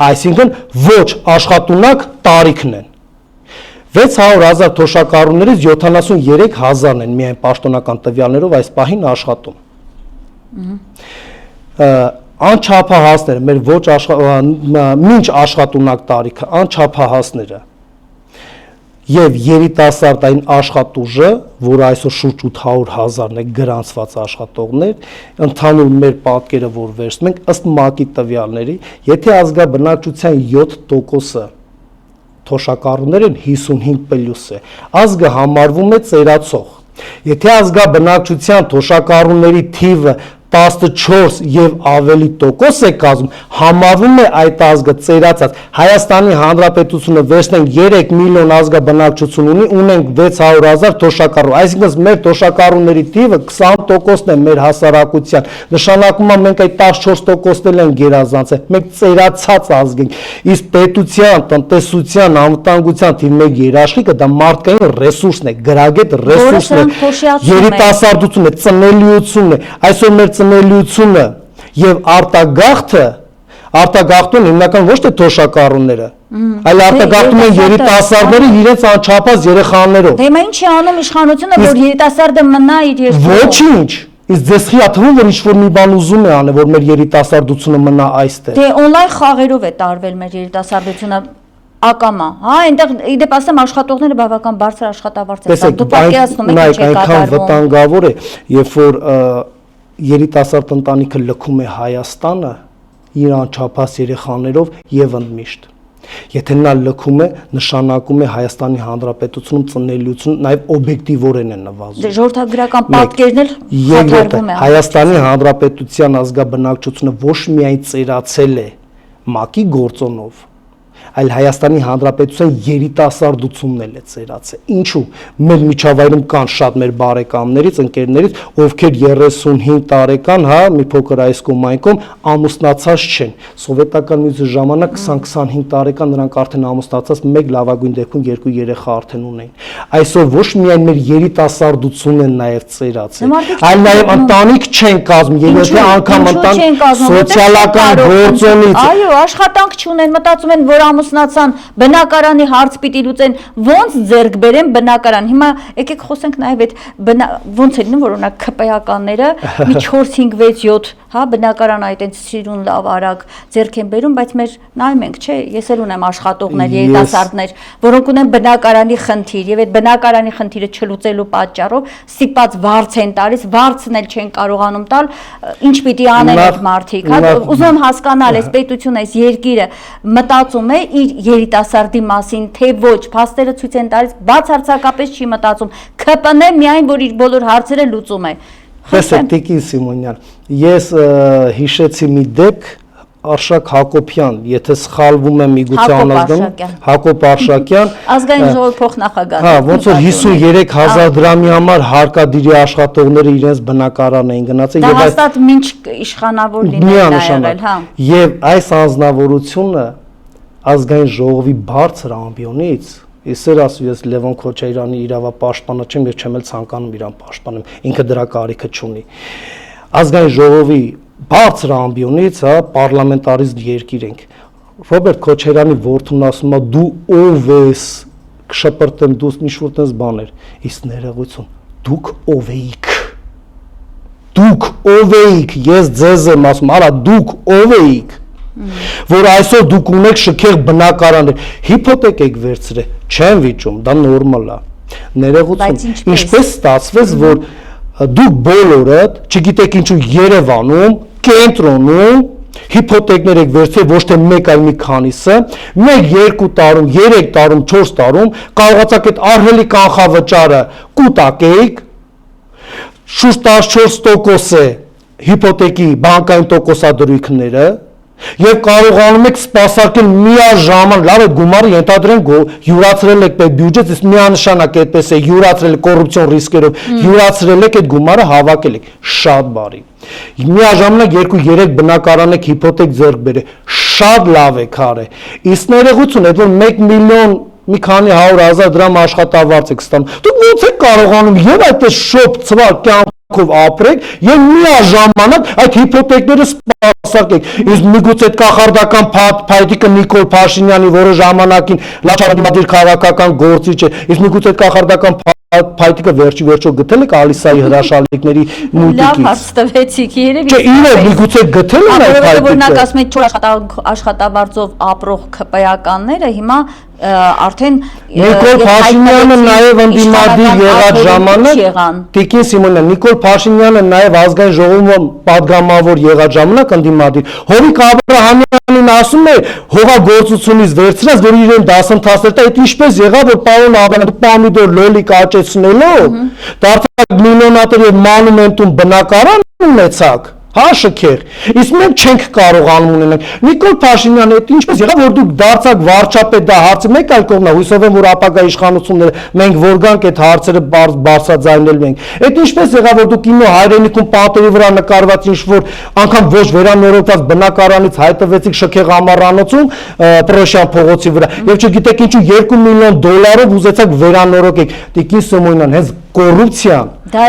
այսինքն ոչ աշխատունակ տարիքն են։ 600.000 թոշակառուներից 73.000-ն են միայն պաշտոնական տվյալներով այս պահին աշխատում։ Անչափահասները, մեր ոչ մինչ աշխատունակ տարիքը, անչափահասները եւ երիտասարդային աշխատուժը, որը այսօր շուրջ 800,000-ն է գրանցված աշխատողներ, ընդհանուր մեր պատկերը, որ վերցնում ենք, ըստ ՄԱԿ-ի տվյալների, եթե ազգաբնակչության 7%-ը թոշակառուներ են, 55+ է, ազգը համարվում է ծերացող։ Եթե ազգաբնակչության թոշակառուների թիվը 14 եւ ավելի տոկոս է կազմում, համարվում է այդ ազգը ծերացած։ Հայաստանի Հանրապետությունը վերցնենք 3 միլիոն ազգաբնակչություն ունի, ունենք 600,000 թոշակառու, այսինքն մեր թոշակառուների թիվը 20%-ն է մեր հասարակության, նշանակում է մենք այդ 14%-ն էլ ենք գերազանցել, մենք ծերացած ազգ ենք, իսկ պետության, տնտեսության, անվտանգության թիվ 1 երաշխիքը դա մարդկային ռեսուրսն է, գրագետ ռեսուրսն է, երիտասարդությունն է, ծնելիությունն է, այսօր մեր ծնելիությունը եւ արտագաղթում հիմնական ոչ թե թոշակառուները, այլ արտագաղթում են երիտասարդները իրենց անչափահաս երեխաներով։ Դե հիմա ի՞նչ է անում իշխանությունը, որ երիտասարդը մնա իր երկրում։ Ոչինչ։ Իսկ ձեզ չի թվում, որ ինչ-որ մի բան ուզում է անել, որ մեր երիտասարդությունը մնա այստեղ։ Դե օնլայն խաղերով է տարվել մեր երիտասարդությունը ակամա, հա, այնտեղ իդեպ ասեմ աշխատողները բավական բարձր աշխատավարձ են, դու պատկերացնում եք ինչ է կատարվում։ Այնքան վտանգավոր է, երբ որ երիտասարդ ընտանիքը լքում է Հայաստանը իր անչափահաս երեխաներով եւ ընդմիշտ։ Եթե նա լքում է, նշանակում է Հայաստանի Հանրապետությունում ծնելիություն նաեւ օբյեկտիվորեն է նվազում։ Դե ժողովրդագրական պատկերն էլ խաթարվում է։ Հայաստանի Հանրապետության ազգաբնակչությունը ոչ միայն ծերացել է ՄԱԿ-ի գործոնով, այլ Հայաստանի Հանրապետության երիտասարդությունն էլ է ծերացել։ Ինչու՞։ Մեր միջավայրում կան շատ մեր բարեկամներից, ընկերներից, ովքեր 35 տարեկան, հա, մի փոքր այս կողմ այն կողմ ամուսնացած չեն։ Սովետական միության ժամանակ 20-25 տարեկան նրանք արդեն ամուսնացած, մեկ լավագույն դեպքում 2 երեխա արդեն ունեն։ Այսօր ոչ միայն մեր երիտասարդությունն է նաև ծերացել, այլ նաև ընտանիք չեն կազմում, եւ եթե անգամ ընտանիք սոցիալական գործոնից, այո, աշխատանք չունեն, մտածում են, որ ամուսնացան, բնակարանի հարց պիտի լուծեն, ոնց ձեռք բերեն բնակարան։ Հիմա եկեք խոսենք նաև այդ ոնց է լինում, որ օրինակ ԿՊ-ականները մի 4-5-6-7, հա, բնակարան այտենց սիրուն լավ արագ ձեռք են բերում, բայց մեր նայում ենք, չէ, ես էլ ունեմ աշխատողներ, երիտասարդներ, որոնք ունեն բնակարանի խնդիր, եւ այդ բնակարանի խնդիրը չլուծելու պատճառով ստիպած վարձ են տալիս, վարձն էլ չեն կարողանում տալ, ինչ պիտի անեն այդ մարդիկ, հա, ուզում եմ հասկանալ, այս պետությունը, այս երկիրը մտածում է իր երիտասարդի մասին, թե ոչ, փաստերը ցույց են տալիս, բացարձակապես չի մտածում, ԿՊ-ն է միայն, որ իր բոլոր հարցերը լուծում է։ Տեսեք, Տիկին Սիմոնյան, ես հիշեցի մի դեպք, Արշակ Հակոբյան, եթե սխալվում եմ միգուցե անազգանում, Հակոբ Արշակյան, ազգային ժողովի փոխնախագահ։ Հա, ոնց որ 53,000 դրամի համար հարկադիրի աշխատողները իրենց բնակարան էին գնացել եւ հաստատ մինչ իշխանավոր լինելն է եղել, հա։ Եվ այս անձնավորությունը ազգային ժողովի բարձր ամբիոնից, ես Լևոն Քոչարյանի իրավապաշտպանը չեմ եւ չեմ էլ ցանկանում իրան պաշտպանեմ, ինքը դրա կարիքը չունի։ Ազգային ժողովի բարձր ամբիոնից, հա, պարլամենտարիզմ երկիր ենք։ Ռոբերտ Քոչարյանի որդուն ասում է դու ով ես, կշպրտեմ դու ինչ-որ տես բաներ, իսկ ներողություն, դուք ով էիք։ Դուք ով էիք, ես ձեզ եմ ասում, արա դուք ով էիք, որ այսօր դուք ունեք շքեղ բնակարաններ, հիփոթեք եք վերցրել, չեն վիճում, դա նորմալ է։ Ներողություն, ինչպես ստացվեց, որ դուք բոլորդ, չգիտեք ինչու Երևանում, կենտրոնում հիփոթեկներ եք վերցրել ոչ թե մեկ այլ մի քանիսը, 1-2 տարում, 3 տարում, 4 տարում կարողացաք այդ ահռելի կանխավճարը կուտակեիք, շուրջ 14% է հիփոթեկի բանկային տոկոսադրույքները եւ կարողանում եք սպասարկել միաժամանակ, լավ է գումարը ենթադրենք յուրացրել եք այդ բյուջետ, իսկ միանշանակ այդպես է յուրացրել կոռուպցիոն ռիսկերով, յուրացրել եք այդ գումարը հավաքել եք, շատ բարի։ Միաժամանակ 2-3 բնակարան եք հիփոթեք ձեռք բերել, շատ լավ եք արել։ Իսկ ներողություն, այդ որ 1 միլիոն մի քանի 100,000 դրամ աշխատավարձ եք ստանում։ Դուք ո՞նց եք կարողանում եւ այդպես շոփ ցվալ կյանքով ապրեք եւ միաժամանակ այդ հիփոթեկները սպասարկեք։ Իսկ միգուցե այդ կախարդական փայտիկը Նիկոլ Փաշինյանի, որը ժամանակին լաչարդիմադիր քաղաքական գործիչ է, իսկ միգուցե այդ կախարդական փայտիկը վերջի գտել եք Ալիսայի հրաշալիքների Լավ մուտիկից։ հարց տվեցիք, երևի։ Չէ, իրը միգուցե գտել են այդ Որովհետև որ նա փայտիկը։ ասում է 4 աշխատավարձով ապրող ԿՊ-ականները հիմա արդեն Նիկոլ Փաշինյանը նաև ընդդիմադիր եղած ժամանակ Տիկին Սիմոնյան, Նիկոլ Փաշինյանը նաև ազգային ժողովում падգամավոր եղած ժամանակ ընդդիմադիր Հովիկ Աբրահամյանին ասում է հողագործությունից վերցրած, որ իրեն դասընթացներ տա, այդ ինչպես եղավ, որ պարոն Աբրահամյանը պամիդոր լոլիկ աճեցնելով դարձավ միլիոնատոր եւ մանումենտում բնակարան ունեցաք։ Հա շքեղ։ Իսկ մենք չենք կարողանում ունենալ։ Նիկոլ Փաշինյանը այդ ինչպես եղավ, որ դուք դարձաք վարչապետ, դա հարցը մեկ այլ կողմն է, հույսով եմ, որ ապագա իշխանությունները մենք որ գանք այդ հարցերը բարձրաձայնել ենք։ Այդ ինչպես եղավ, որ դուք ինո հայրենիքում պատերի վրա նկարված ինչ-որ անգամ ոչ վերանորոգված բնակարանից հայտնվեցիք շքեղ ամառանոցում Պրոշյան փողոցի վրա եւ չգիտեք ինչու 2 միլիոն դոլարով ուզեցաք վերանորոգեք։ Տիկին Սիմոնյան, հենց կոռուպցիան դա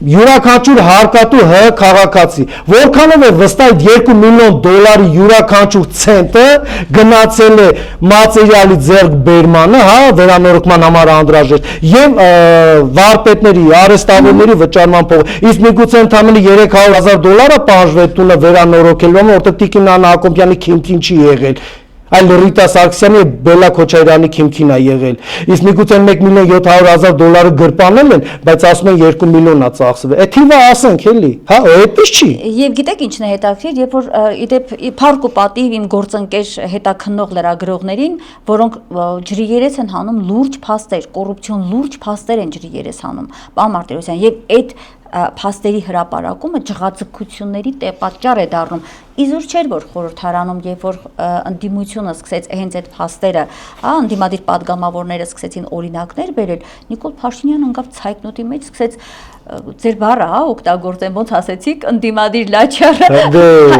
յուրաքանչյուր հարկատու ՀՀ քաղաքացի որքանով է վստահ 2 միլիոն դոլարի յուրաքանչյուր ցենտը գնացել է մատերիալի ձեռքբերմանը, հա, վերանորոգման համար անհրաժեշտ եւ վարպետների, արհեստավորների վճարման փող։ Իսկ միգուցե ընդամենը 300,000 դոլարը պահանջվի տունը վերանորոգելու համար, որտեղ Տիկին Աննա Հակոբյանի քիմքին չի եղել։ Այլ Ռիտա Սարգսյանի եւ Բելլա Քոչարյանի քիմքին է եղել։ Իսկ միգուցե 1,700,000 դոլարը գրպանել են, բայց ասում են 2 միլիոն է ծախսվել։ Այդ թիվը ասենք էլի, հա, այդպես չի։ Եվ գիտեք ինչն է հետաքրքիր, երբ որ իդեպ փառք ու պատիվ իմ գործընկեր հետաքննող լրագրողներին, որոնք ջրի երես են հանում լուրջ փաստեր, կոռուպցիոն լուրջ փաստեր են ջրի երես հանում, պարոն Մարտիրոսյան, եւ այդ փաստերի հրապարակումը ջղաձգությունների պատճառ է դառնում։ Իզուր չէր որ խորհրդարանում, երբ որ ընդդիմությունը սկսեց հենց այդ փաստերը, հա, ընդդիմադիր падգամավորները սկսեցին օրինակներ բերել, Նիկոլ Փաշինյանը ընկավ ցայտնոտի մեջ, սկսեց ձեր բառը, հա, օգտագործեմ, ոնց ասեցիք, ընդդիմադիր լաչարը։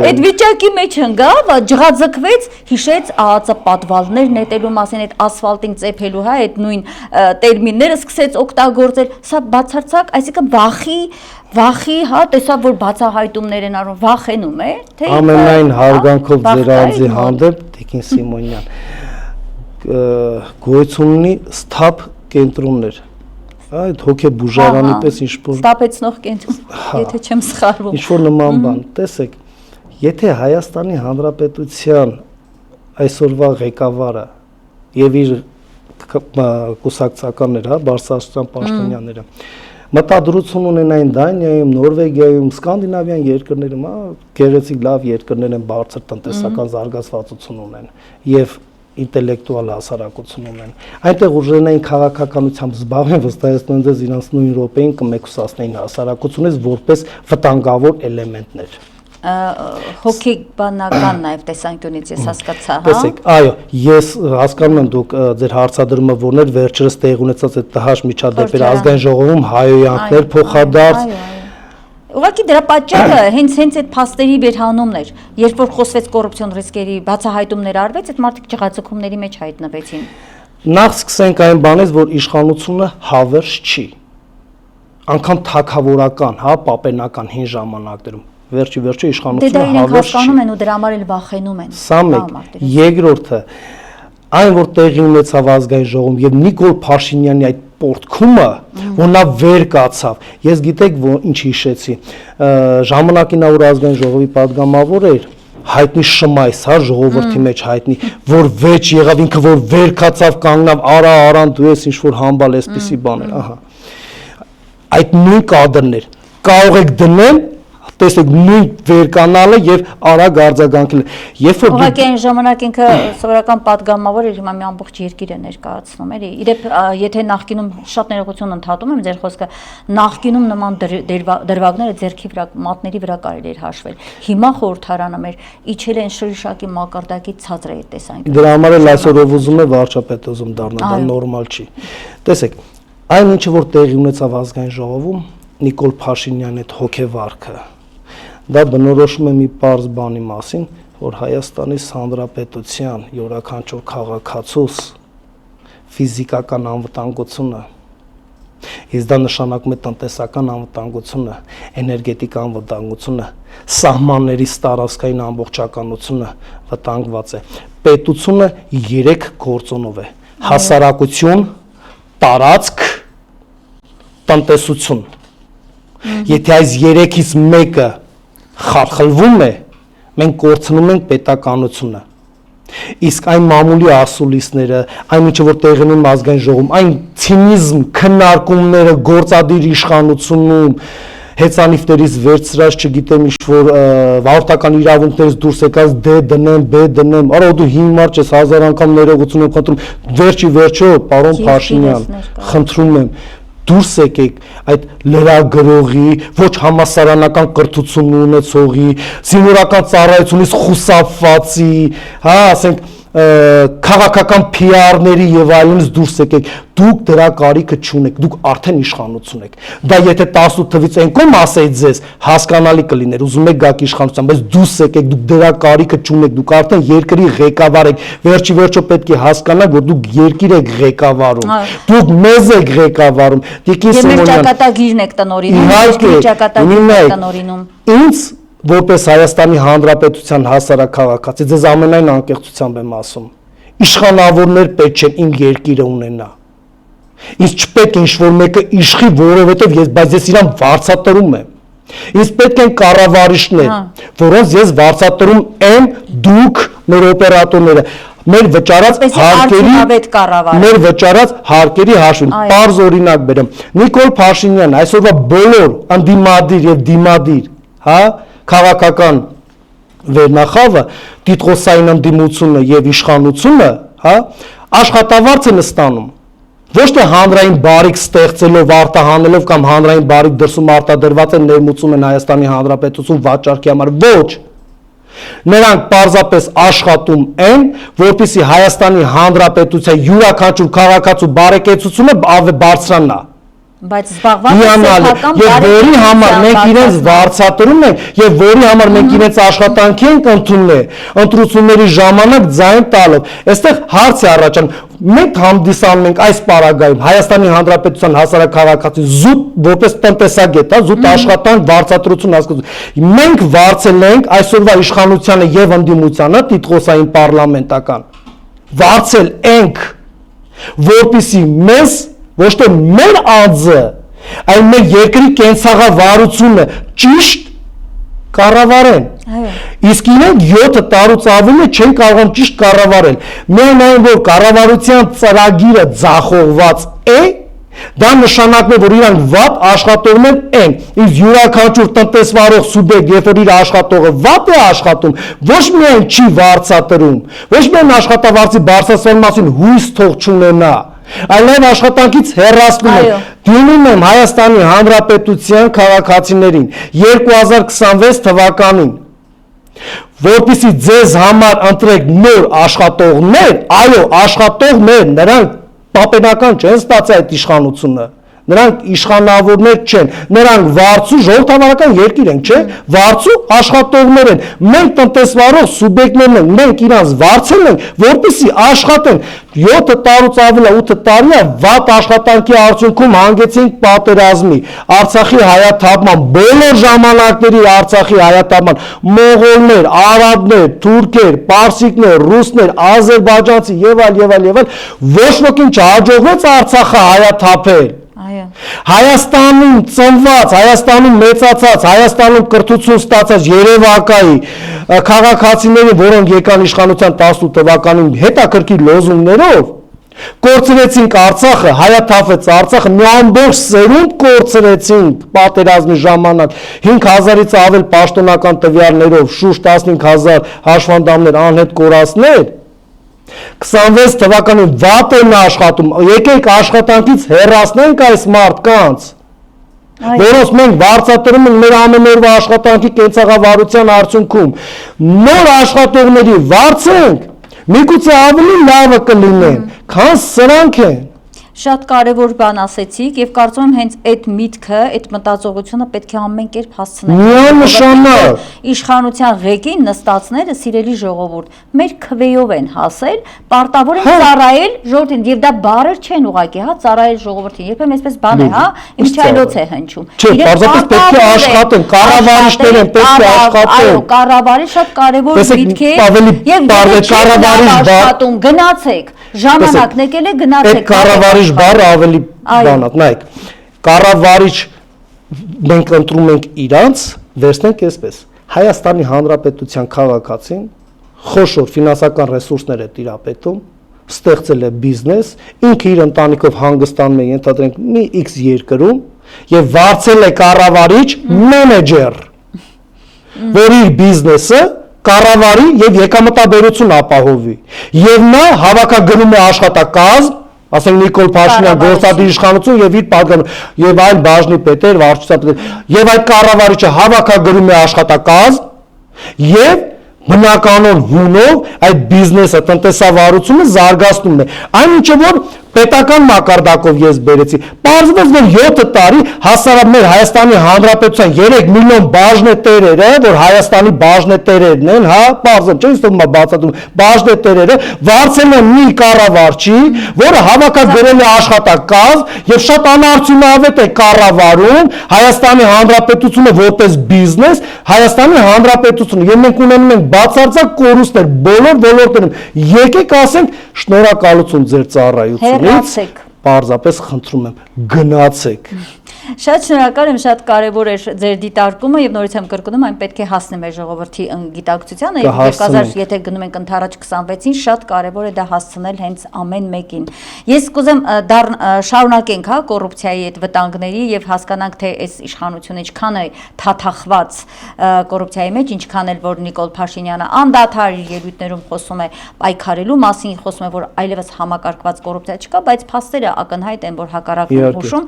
Այդ վիճակի մեջ ընկավ, ջղաձգվեց, հիշեց ԱԱԾ պատվալներ նետելու մասին, այդ ասֆալտին ծեփելու, հա, այդ նույն տերմինները սկսեց օգտագործել։ Սա բացարձակ, այսինքն վախի, հա, տեսավ որ բացահայտումներ են արվում, վախենում է, թե ամենայն հարգանքով ձեր անձի հանդեպ Տիկին Սիմոնյան գոյություն ունի սթափ կենտրոններ, այդ հոգեբուժարանի պես ինչ-որ ստապեցնող կենտրոն, եթե չեմ սխալվում, ինչ-որ նման բան, տեսեք, եթե Հայաստանի Հանրապետության այսօրվա ղեկավարը եւ իր կուսակցականները, հա, Բարսասյան Պաշտոնյաները մտադրություն ունենային Դանիայում, Նորվեգիայում, Սկանդինավյան երկրներում, հա, գեղեցիկ լավ երկրներ են, բարձր տնտեսական զարգացվածություն ունեն եւ ինտելեկտուալ հասարակություն ունեն։ Այնտեղ ուժերային քաղաքականությամբ զբաղվեն, վստահեցնում ձեզ իրանց նույն րոպեին կմեկուսացնեին հասարակությունից որպես վտանգավոր էլեմենտներ։ Հոգեբանական նաև տեսանկյունից ես հասկացա, հա։ Տեսեք, այո, ես հասկանում եմ դուք ձեր հարցադրումը որներ վերջերս տեղ ունեցած այդ տհաճ միջադեպերը ազգային ժողովում հայոյանքներ փոխադարձ Ուղղակի դրա պատճառը հենց այդ փաստերի վերհանումն էր, երբ որ խոսվեց կոռուպցիոն ռիսկերի բացահայտումներ արվեց, այդ մարդիկ ջղաձգումների մեջ հայտնվեցին։ Նախ սկսենք այն բանից, որ իշխանությունը հավերժ չի։ Անկամ թագավորական, հա, պապենական հին ժամանակներում վերջի իշխանությունը հավերժ չի։ Հասկանում են ու դրա համար էլ վախենում են։ Սա մեկ, երկրորդը, այն որ տեղի ունեցավ ազգային ժողովում եւ Նիկոլ Փաշինյանի այդ պորտքումը, որ նա վեր կացավ։ Ես գիտեք ինչ հիշեցի։ Ժամանակին որ ազգային ժողովի падգամավոր էր, հայտնի Շմայս, հա, ժողովրդի մեջ հայտնի, որ վեճ եղավ, ինքը որ վեր կացավ, կանգնավ, արան դու ես ինչ որ համբալ էսպիսի բաներ, ահա։ Այդ նույն կադրներ կարող եք դնել տեսեք նույն վերկանալը եւ արագ արձագանքել։ Երբ որ ուղղակի այն ժամանակ ինքը սովորական падգամավոր էր, հիմա մի ամբողջ երկիր է ներկայացնում, էլի։ Իդեպ եթե նախկինում շատ ներողություն ընդհատում եմ ձեր խոսքը, նախկինում նման դրվագները ձեռքի վրա, մատների վրա կարելի էր հաշվել։ Հիմա խորհրդարանը մեր իջել են շրիշակի մակարդակի ցածր է այդ տեսանկյունը։ Դրա համար էլ այսօր ով ուզում է վարչապետ ուզում դառնալ, դա նորմալ չի։ Տեսեք, այն ինչը որ տեղի ունեցավ ազգային ժողովում, Նիկոլ Փաշինյանի այդ հոգեվարքը դա բնորոշում է մի պարզ բանի մասին, որ Հայաստանի Հանրապետության յուրաքանչյուր քաղաքացուս ֆիզիկական անվտանգությունը, իսկ դա նշանակում է տնտեսական անվտանգությունը, էներգետիկ անվտանգությունը, սահմանների տարածքային ամբողջականությունը վտանգված է։ Պետությունը 3 գործոնով է՝ հասարակություն, տարածք տնտեսություն։ Եթե այս 3-ից մեկը խարխլվում է, մենք կորցնում ենք պետականությունը։ Իսկ այն մամուլի ասուլիսները, այն ինչը որ տեղի ունի ազգային ժողովում, այն ցինիզմ, քննարկումները գործադիր իշխանությունում, հեծանիվներից վերցրած, չգիտեմ, ինչ-որ վարորդական իրավունքներից դուրս եկած D դնեմ, B դնեմ, արա դու հիմար չես, 1000 անգամ ներողություն եմ խնդրում, վերջի, պարոն Փաշինյան, խնդրում եմ, դուրս եկեք այդ լրագրողի, ոչ համասարանական կրթություն ունեցողի, զինվորական ծառայությունից խուսափվածի, հա, ասենք քաղաքական PR-ների եւ այլնից դուրս եկեք, դուք դրա կարիքը չունեք, դուք արդեն իշխանություն եք։ Դա եթե 18 թվից ենկոմ ասեի ձեզ, հասկանալի կլիներ, ուզում եք գաք իշխանության, բայց դուրս եկեք, դուք դրա կարիքը չունեք, դուք արդեն երկրի ղեկավար եք, վերջի պետք է հասկանաք, որ դուք երկիր եք ղեկավարում, դուք մեզ եք ղեկավարում։ Տիկին Սիմոնյան, եւ ճակատագիրն եք տնօրինում, ճակատագիրն եք տնօրինում։ Ինձ որպես Հայաստանի Հանրապետության հասարակաղաքացի, ձեզ ամենայն անկեղծությամբ եմ ասում, իշխանավորներ պետք չեն իմ երկիրը ունենա։ Ինձ չպետք է ինչ-որ մեկը իշխի, որովհետև բայց ես իրան վարձատրում եմ։ Ինձ պետք են կառավարիչներ, որոնց ես վարձատրում եմ, դուք, մեր օպերատորները, մեր վճարած հարկերի հաշվին։ Պարզ օրինակ բերեմ։ Նիկոլ Փաշինյան այսօրվա բոլոր ընդդիմադիր եւ դիմադիր, հա, քաղաքական վերնախավը, տիտղոսային ընդդիմությունը եւ իշխանությունը, հա, աշխատավարձ են ստանում։ Ոչ թե հանրային բարիք ստեղծելով, արտահանելով կամ հանրային բարիք դրսում արտադրված են ներմուծում են Հայաստանի Հանրապետություն վաճառքի համար, ոչ։ Նրանք պարզապես աշխատում են, որպեսզի Հայաստանի Հանրապետության յուրաքանչյուր քաղաքացու բարեկեցությունը բարձրանա։ Բայց զբաղված սեփական եւ որի համար մենք իրենց վարձատրում ենք եւ որի համար մենք իրենց աշխատանքի ենք ընդունել, ընտրությունների ժամանակ ձայն տալով։ Այստեղ հարց է առաջանում, մենք հանդիսանում ենք այս պարագայում Հայաստանի Հանրապետության հասարակաղաքացի զուտ որպես տնտեսագետ, հա, զուտ աշխատանք վարձատրություն հասկացություն։ Մենք վարձել ենք այսօրվա իշխանությանը եւ ընդդիմությանը տիտղոսային պարլամենտական։ Վարձել ենք, որպեսզի մեզ ոչ թե մեր անձը, այլ մեր երկրի կենցաղավարությունը ճիշտ կառավարեն։ Իսկ իրենք 7 տարուց ավելի չեն կարողանում ճիշտ կառավարել։ Միայն այն, որ կառավարության ծրագիրը ձախողված է, դա նշանակում է, որ իրանք վատ աշխատողներ են։ Իսկ յուրաքանչյուր տնտեսվարող սուբյեկտ, երբ որ իր աշխատողը վատ է աշխատում, ոչ միայն չի վարձատրում, ոչ միայն աշխատավարձի բարձրացման մասին հույս թող չունենա, այլև աշխատանքից հեռացնում է։ Դիմում եմ Հայաստանի Հանրապետության քաղաքացիներին 2026 թվականին, որպեսզի ձեզ համար ընտրեք նոր աշխատողներ, այո, աշխատողներ, նրանք պապենական չեն ստացել այդ իշխանությունը, նրանք իշխանավորներ չեն, նրանք վարձու ժողովրդավարական երկիր են, չէ, վարձու աշխատողներ են, մենք տնտեսվարող սուբյեկտներն ենք, մենք իրանց վարձել ենք, որպեսզի աշխատեն, 7 տարուց ավելի 8 տարի է վատ աշխատանքի արդյունքում հանգեցինք պատերազմի, Արցախի հայաթափման, բոլոր ժամանակների Արցախի հայաթափման, մողոլներ, արաբներ, թուրքեր, պարսիկներ, ռուսներ, ազերբայջանցի եւ այլ, ոչ ոքին չհաջողվեց Արցախը հայաթափել։ Հայաստանում ծնված, Հայաստանում մեծացած, Հայաստանում կրթություն ստացած երևակայի քաղաքացիների, որոնք եկան իշխանության 18 թվականին հետաքրքիր լոզունգներով, կորցրեցինք Արցախը, հայաթափեց Արցախը, մի ամբողջ սերունդ կորցրեցինք պատերազմի ժամանակ, 5000-ից ավել պաշտոնական տվյալներով, շուրջ 15000 հաշվանդամներ, անհետ կորածներ, 26 թվականին վատ են աշխատում, եկեք աշխատանքից հեռացնենք այս մարդկանց, որոնց մենք վարձատրում ենք մեր ամենօրվա աշխատանքի կենցաղավարության արդյունքում, նոր աշխատողների վարձենք, միգուցե ավելի լավը կլինեն, քան սրանք են։ Շատ կարևոր բան ասեցիք եւ կարծում եմ հենց այդ միտքը, այդ մտածողությունը պետք է ամեն կերպ հասցնենք։ Միանշանակ Իշխանության ղեկին նստածները, սիրելի ժողովուրդ, մեր քվեով են հասել, պարտավոր են ծառայել ժողովրդին եւ դա բառեր չեն ուղղակի, հա, ծառայել ժողովրդին։ Երբեմն այսպես բան է, հա, իմիջիայլոց է հնչում։ Չէ, պարզապես պետք է աշխատեն, կառավարիչներ են, պետք է աշխատեն։ Այո, կառավարի շատ կարևոր միտք է եւ աշխատում, գնացեք, ժամանակն եկել է, գնացեք։ Այդ կառավարիչ բառը ավելի բանակ, նայեք, կառավարիչ մենք ընտրում ենք իրանց, վերցնենք այսպես։ Հայաստանի Հանրապետության քաղաքացին խոշոր ֆինանսական ռեսուրսներ է տիրապետում, ստեղծել է բիզնես, ինքը իր ընտանիքով հանգստանում է, ենթադրենք մի X երկրում եւ վարձել է կառավարիչ մենեջեր, որ իր բիզնեսը կառավարի եւ եկամտաբերություն ապահովի։ Եվ նա հավաքագրում է աշխատակազմ, ասենք Նիկոլ Փաշինյան գործադիր իշխանություն եւ իր պատգամ եւ այլ բաժնի պետեր, վարչության եւ այդ կառավարիչը հավաքագրում է աշխատակազմ եւ բնականon հունով այդ բիզնեսը, տնտեսավարությունը զարգացնում է։ Այնինչը որ պետական մակարդակով ես բերեցի, պարզվեց որ 7 տարի հասարակ մեր Հայաստանի Հանրապետության 3 միլիոն բաժնետերերը, որ Հայաստանի բաժնետերերն են, հա, պարզեմ, չէ՞, ինձ թվում է բացատրում, բաժնետերերը վարձել են մի կառավարչի, որը հավաքագրել է աշխատակազմ եւ շատ անարդյունավետ է կառավարում Հայաստանի Հանրապետությունը որպես բիզնես, Հայաստանի Հանրապետությունը, եւ մենք ունենում ենք բացարձակ կորուստներ բոլոր ոլորտներում։ Եկեք ասենք շնորհակալություն ձեր ծառայությունից, պարզապես խնդրում եմ, գնացեք։ Շատ շնորհակալ եմ, շատ կարևոր էր ձեր դիտարկումը եւ նորից եմ կրկնում, այն պետք է հասնի մեր ժողովրդի գիտակցությանը եւ 2000 եթե գնում ենք ընթരാճ 26-ին, շատ կարևոր է դա հասցնել հենց ամեն մեկին։ Ես կուզեմ շարունակենք, հա, կոռուպցիայի այդ վտանգների եւ հասկանանք թե այս իշխանությունը ինչքան է թաթախված կոռուպցիայի մեջ, ինչքան էլ որ Նիկոլ Փաշինյանը անդադար իր ելույթներում խոսում է պայքարելու մասին, խոսում է որ այլևս համակարգված կոռուպցիա չկա, բայց փաստերը ակնհայտ են որ հակառակն են հուշում։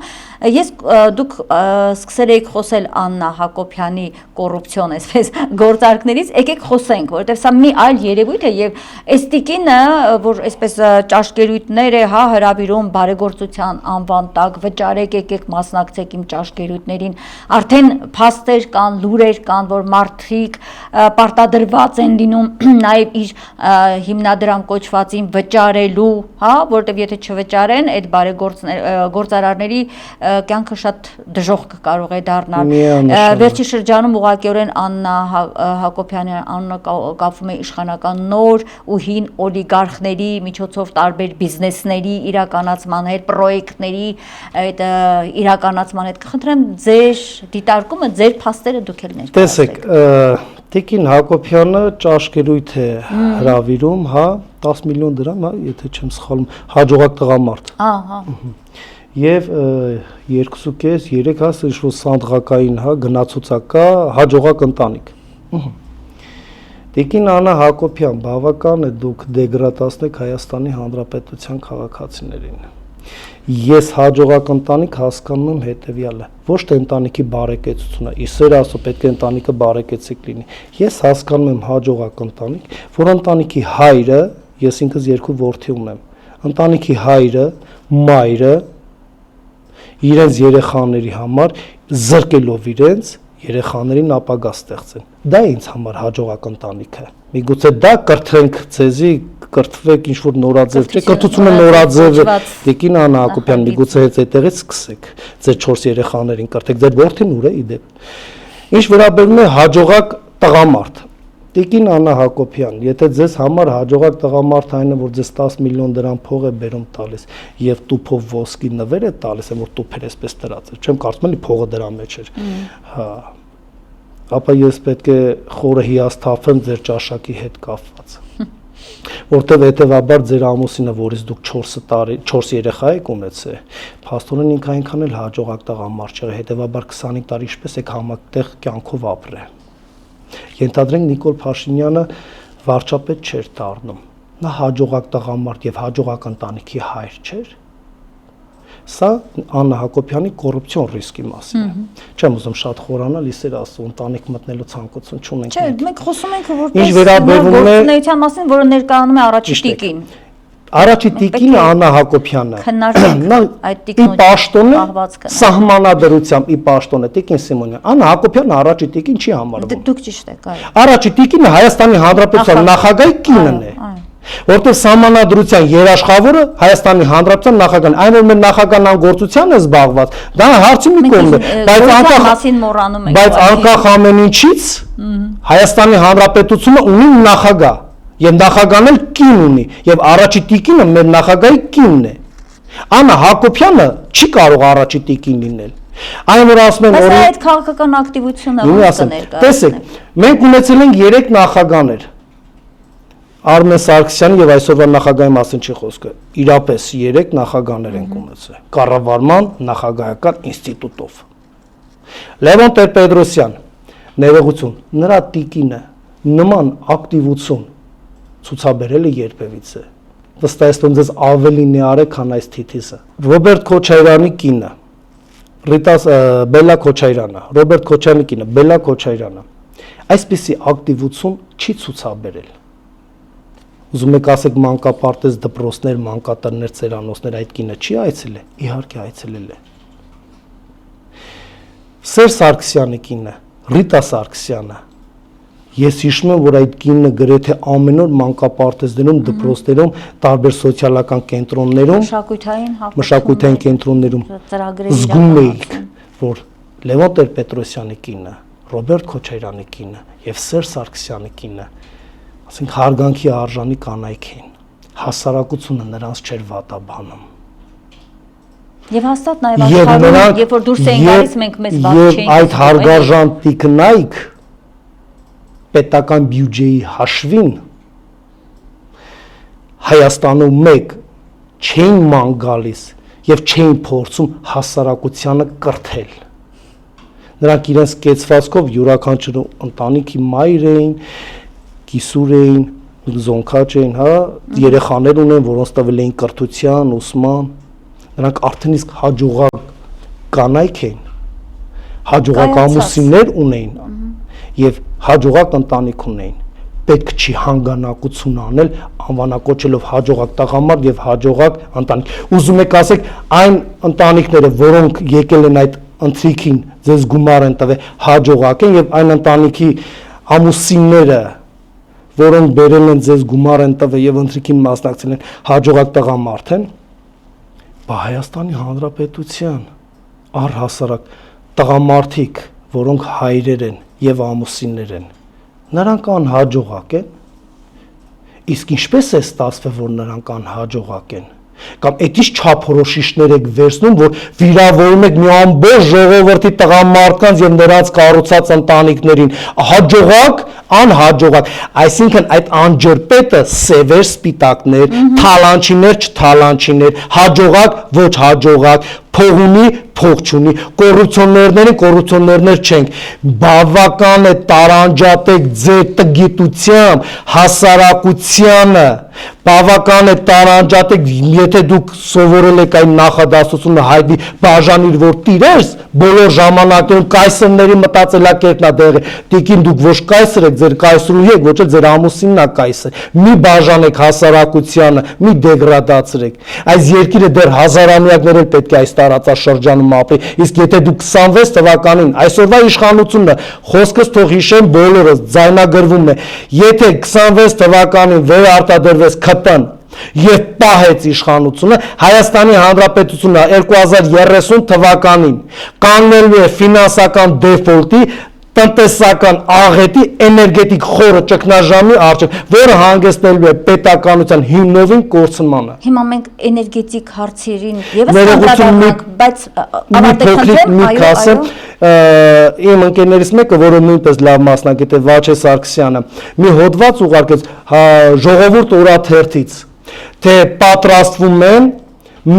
Ես դուք սկսել եք խոսել Աննա Հակոբյանի կոռուպցիոն այսպես գործարքներից, եկեք խոսենք, որովհետև սա մի այլ երևույթ է եւ այս տիկինը, որ այսպես ճաշկերույթներ է, հա, հրավիրում բարեգործության անվան տակ, վճարեք, եկեք մասնակցեք իմ ճաշկերույթներին, արդեն փաստեր կան, լուրեր կան, որ մարդիկ պարտադրված են լինում նաեւ իր հիմնադրամ կոչվածին վճարելու, հա, որովհետև եթե չվճարեն, այդ բարեգործարարների կյանքը շատ դժոխք կարող է դառնալ։ Վերջի շրջանում ուղղակիորեն Աննա Հակոբյանը անունը կապվում է իշխանական նոր ու հին օլիգարխների միջոցով տարբեր բիզնեսների իրականացման հետ, պրոյեկտների այդ իրականացման հետ։ Կխնդրեմ ձեր դիտարկումը, ձեր փաստերը դուք էլ ներկայացրեք։ Տեսեք, Տիկին Հակոբյանը ճաշկերույթ է հրավիրում, հա, 10 միլիոն դրամ, հա, եթե չեմ սխալվում, հաջողակ տղամարդ։ Ահա։ Եվ 2.5-3 հաս ինչ-որ սանդղակային, հա, գնացուցակա հաջողակ ընտանիք։ Տիկին Աննա Հակոբյան, բավական է դուք դեգրադացնեք Հայաստանի Հանրապետության քաղաքացիներին։ Ես հաջողակ ընտանիք հասկանում եմ հետևյալը, ոչ թե ընտանիքի բարեկեցությունը, իսեր ասո պետք է ընտանիքը բարեկեցիկ լինի։ Ես հասկանում եմ հաջողակ ընտանիք, որ ընտանիքի հայրը, ես ինքս 2 որդի ունեմ, ընտանիքի հայրը, մայրը իրենց երեխաների համար զրկելով իրենց երեխաներին ապագա ստեղծեն։ Դա ինձ համար հաջողակ ընտանիք է։ Միգուցե դա կրթենք ձեզի, կրթվեք ինչ-որ նորաձև, չէ, կրթությունը նորաձև է։ Տիկին Աննա Հակոբյան, միգուցե հենց այդտեղից սկսեք ձեր 4 երեխաներին կրթեք, ձեր որդին ուր է իդեպ։ Ինչ վերաբերում է հաջողակ տղամարդ, Տիկին Աննա Հակոբյան, եթե ձեզ համար հաջողակ տղամարդ այն է, որ ձեզ 10 միլիոն դրամ փող է բերում տալիս եւ տուփով ոսկի նվեր է տալիս, որ տուփեր էսպես դրած է, չեմ կարծում էլի փողը դրա մեջ էր։ Հա։ Ապա ես պետք է խորը հիասթափեմ ձեր ճաշակի հետ կապված։ Որտեվ հետեւաբար ձեր ամուսինը, որից դուք 4 երեխա եք ունեցել, փաստորեն ինքը այնքան էլ հաջողակ տղամարդ չէ, հետեւաբար 25 տարի ինչպես եք համատեղ կյանքով ապրել։ Ենթադրենք Նիկոլ Փաշինյանը վարչապետ չէր դառնում, նա հաջողակ տղամարդ եւ հաջողակ ընտանիքի հայր չէր։ Սա Աննա Հակոբյանի կոռուպցիոն ռիսկի մասին է։ Չեմ ուզում շատ խորանալ, իսեր ասու ընտանիք մտնելու ցանկություն չունենք։ Չէ, մենք խոսում ենք որպես գործունեության մասին, որը ներկայանում է առաջի տիկին։ Առաջի տիկինը Աննա Հակոբյանը։ Նա այդ տիկին պաշտոնը սահմանադրությամբ ի պաշտոնը տիկին Սիմոնյան։ Աննա Հակոբյանը առաջի տիկին չի համարվում։ Դուք ճիշտ եք, այո։ Առաջի տիկինը Հայաստանի Հանրապետության նախագահի կինն է։ Որտեղ սահմանադրության երաշխավորը Հայաստանի Հանրապետության նախագահն, այն որ մեր նախագահն անգործության է զբաղված, դա հարցի մի կողմ է, բայց անկախ ամեն ինչից Հայաստանի Հանրապետությունը ունի նախագահ, եւ նախագահն էլ կին ունի, եւ առաջի տիկինը մեր նախագահի կինն է։ Աննա Հակոբյանը չի կարող առաջի տիկին լինել։ Այն որ ասում են բայց այդ քաղաքական ակտիվությունը ո՞ր կներկայացնի։ Տեսեք, մենք ունեցել ենք 3 նախագահներ։ Արմեն Սարգսյանը եւ այսօրվա նախագահի մասին չի խոսքը։ Իրապես 3 նախագահներ ենք ունեցել։ Կառավարման նախագահական ինստիտուտով։ Լևոն Տեր-Պետրոսյան, ներողություն, նրա տիկինը նման ակտիվություն ցուցաբերել է երբևիցե։ Վստահեցնում ձեզ ավելին է արել, քան այս թիթիզը։ Ռոբերտ Քոչարյանի կինը, Բելլա Քոչարյանը, Ռոբերտ Քոչարյանի կինը, Բելլա Քոչարյանը, այսպիսի ակտիվություն չի ցուցաբերել։ Ուզում եք ասեք մանկապարտեզ դպրոցներ, մանկատներներ, ծերանոցներ այդ կինը չի այցելել, իհարկե այցելել է։ Սերժ Սարգսյանի կինը, Ռիտա Սարգսյանը, ես հիշում եմ, որ այդ կինը գրեթե ամեն օր մանկապարտեզներում, դպրոցներում, տարբեր սոցիալական կենտրոններում, մշակութային կենտրոններում զգում էիք, որ Լևոն Տեր-Պետրոսյանի կինը, Ռոբերտ Քոչարյանի կինը եւ Սերժ Սարգսյանի կինը, ասենք հարգանքի արժանի կանայք էին, հասարակությունը նրանց չէր վատաբանում։ Եվ հաստատ նաև աշխարհում, երբ որ դուրս էին գալիս, մենք մեզ ված չէինք։ Եվ այդ հարգարժան տիկնայք պետական բյուջեի հաշվին Հայաստանում մեկ չէին ման գալիս եւ չէին փորձում հասարակությանը կրթել։ Նրանք իրենց կեցվածքով յուրաքանչյուր ընտանիքի մայր էին, կիսուր էին, զոնքաչ էին, հա, երեխաներ ունեն, որոնց տվել էին կրթության, ուսման։ Նրանք արդեն իսկ հաջողակ կանայք էին, հաջողակ ամուսիններ ունեին եւ հաջողակ ընտանիք ունեին։ Պետք չի հանգանակություն անել անվանակոչելով հաջողակ տղամարդ եւ հաջողակ ընտանիք։ Ուզում եք ասեք այն ընտանիքները, որոնք եկել են այդ ընթրիքին, ձեզ գումար են տվել, հաջողակ են եւ այն ընտանիքի ամուսինները, որոնք բերել են ձեզ գումար են տվել եւ ընթրիքին մասնակցել են, հաջողակ տղամարդ են։ Բա Հայաստանի Հանրապետության առհասարակ տղամարդիկ, որոնք հայրեր են եւ ամուսիններ են, նրանք անհաջողակ են։ Իսկ ինչպես է ստացվել, որ նրանք անհաջողակ են։ Կամ այդից չափորոշիչներ եք վերցնում, որ վիրավորում եք մի ամբողջ ժողովրդի տղամարդկանց եւ նրանց կառուցած ընտանիքներին, հաջողակ, անհաջողակ, այսինքն այդ անջրպետը սևեր, սպիտակներ, թալանչիներ, չթալանչիներ, հաջողակ, ոչ հաջողակ, փող ունի, փող չունի, կոռուպցիոներներ չենք, բավական է տարանջատեք ձեր տգիտությամբ հասարակությանը, բավական է տարանջատեք, եթե դուք սովորել եք այն նախադասությունը հայտնի բաժանիր որ տիրես, բոլոր ժամանակներում կայսրների մտածելակերպն է դեղը, տիկին դուք ոչ կայսր եք, ձեր կայսրուհի եք, ոչ էլ ձեր ամուսինն է կայսր, մի բաժանեք հասարակությանը, մի դեգրադացրեք, այս երկիրը դեռ հազարամյակներ էլ պետք է այս տարածաշրջանում ապրի, իսկ եթե դուք 26 թվականին, այսօրվա իշխանությունը, խոսքս թող հիշեն բոլորս, ձայնագրվում է, եթե 26 թվականին վերարտադրվեց ՔՊ-ն եւ պահեց իշխանությունը, Հայաստանի Հանրապետությունը 2030 թվականին կանգնելու է ֆինանսական դեֆոլտի, տնտեսական աղետի, էներգետիկ խորը ճգնաժամի առջև, որը հանգեցնելու է պետականության հիմնովին կորցնմանը։ Հիմա մենք էներգետիկ հարցերին եւս անդրադառնանք, բայց ավարտեք ասեմ, իմ ընկերներից մեկը, որը նույնպես լավ մասնագետ է, Վաչե Սարգսյանը, մի հոդված ուղարկեց Ժողովուրդ օրաթերթից, թե պատրաստվում են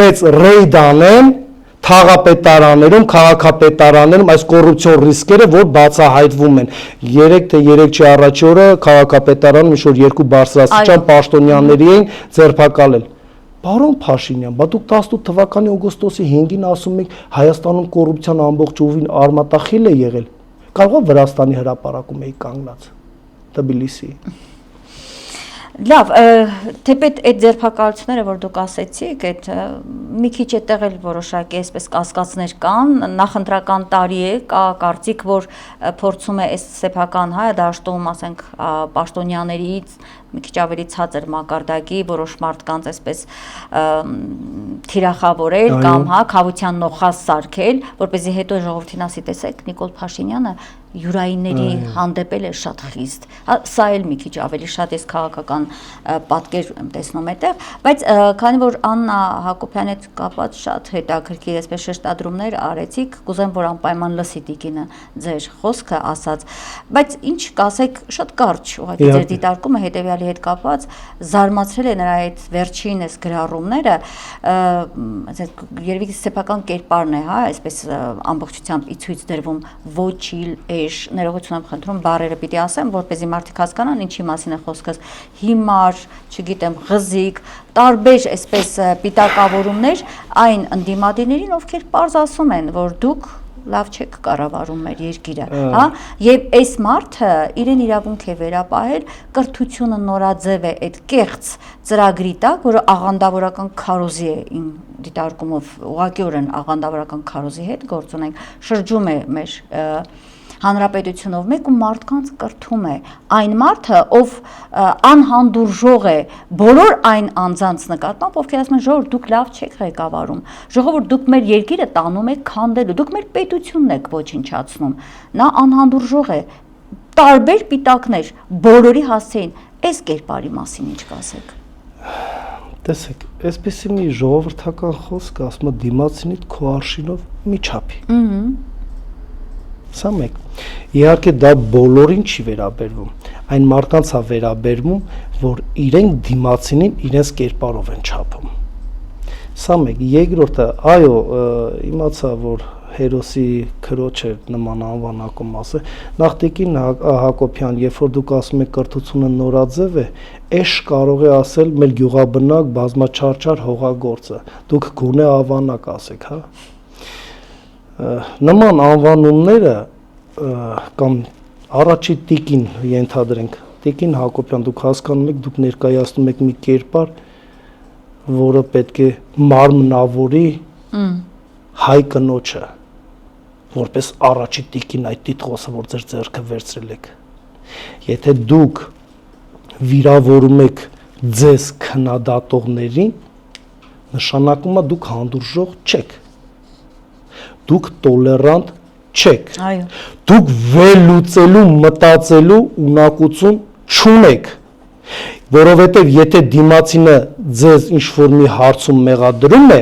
մեծ ռեյդ անեն թաղապետարաններում, քաղաքապետարաններում այս կոռուպցիոն ռիսկերը, որ բացահայտվում են։ 3 թե 3 չի առաջի օրը քաղաքապետարանում ինչ-որ 2 բարձրաստիճան պաշտոնյաների էին ձերբակալել։ Պարոն Փաշինյան, բա դուք 18 թվականի օգոստոսի 5-ին ասում եք Հայաստանում կոռուպցիան ամբողջ ուղին արմատախիլ է եղել։ Կարող է Վրաստանի հրապարակում էի կանգնած, Թբիլիսի։ Լավ, թեպետ այդ ձերբակալությունները, որ դուք ասեցիք, այդ մի քիչ այդտեղ էլ որոշակի այսպես կասկածներ կան, նախընտրական տարի է, կա կարծիք, որ փորձում է այս սեփական դաշտում, ասենք, պաշտոնյաներից մի քիչ ավելի ցածր մակարդակի որոշ մարդկանց այսպես թիրախավորել կամ քավության նոխազ սարքել, որպեսզի հետո ժողովրդին ասի, տեսեք, Նիկոլ Փաշինյանը յուրայինների հանդեպել է շատ խիստ։ Սա էլ մի քիչ ավելի շատ էս քաղաքական պատկեր եմ տեսնում այդտեղ, բայց քանի որ Աննա Հակոբյանի հետ կապված շատ հետաքրքիր այսպես շեշտադրումներ արեցիք, կուզեմ որ անպայման լսի Տիկինը ձեր խոսքը ասած, բայց ինչ կասեք, շատ կարճ ուղղակի ձեր դիտարկումը հետեւյալի հետ կապված զարմացրել է նրա այդ վերջին այս գրառումները, երևի սեփական կերպարն է, հա, այսպես ամբողջությամբ ի ցույց դրվում ոչիլ էշ, ներողություն եմ խնդրում բառերը պիտի ասեմ, որպեսզի մարդիկ հասկանան ինչի մասին է խոսքս, հիմար, չգիտեմ, ղզիկ, տարբեր այսպես պիտակավորումներ այն ընդդիմադիրներին, ովքեր պարզ ասում են, որ դուք լավ չեք կառավարում մեր երկիրը, հա, եւ այս մարդը իրեն իրավունք է վերապահել կրթությունը նորաձև է այդ կեղծ ծրագրի տակ, որը աղանդավորական քարոզի է իմ դիտարկումով, ուղղակիորեն աղանդավորական քարոզի հետ գործ ունենք, շրջում է մեր հանրապետությունով մեկ ու մարդկանց կրթում է այն մարդը, ով անհանդուրժող է բոլոր այն անձանց նկատմամբ, ովքեր ասում են ժողովուրդ դուք լավ չեք ղեկավարում, ժողովուրդ դուք մեր երկիրը տանում եք քանդելու, դուք մեր պետությունն եք ոչնչացնում, նա անհանդուրժող է, տարբեր պիտակներ բոլորի հասցեին, այս կերպարի մասին ինչ կասեք։ Տեսեք, այսպեսի մի ժողովրդական խոսք ասում է դիմացինիդ քո արշինով մի չափի։ Սա մեկ։ Իհարկե դա բոլորին չի վերաբերվում, այն մարդկանց է վերաբերվում, որ իրենք դիմացինին իրենց կերպարով են չափում։ Սա մեկ, երկրորդը, այո, իմացա, որ հերոսի քրոջը նման անվանակում ասը, նախ Տիկին Հակոբյան, երբ որ դուք ասում եք կրթությունը նորաձև է, էշ կարող է ասել մեր գյուղաբնակ բազմաչարչար հողագործը, դուք գոնե ավանակ ասեք, հա։ Նման անվանումները կամ առաջի Տիկին ենթադրենք, Տիկին Հակոբյան, դուք հասկանում եք, դուք ներկայացնում եք մի կերպար, որը պետք է մարմնավորի հայ կնոջը, որպես առաջի Տիկին այդ տիտղոսը, որ ձեր ձեռքը վերցրել եք։ Եթե դուք վիրավորում եք ձեզ քննադատողներին, նշանակում է դուք հանդուրժող չեք, դուք տոլերանտ չեք, դուք վերլուծելու, մտածելու ունակություն չունեք, որովհետև եթե դիմացինը ձեզ ինչ-որ մի հարցում մեղադրում է,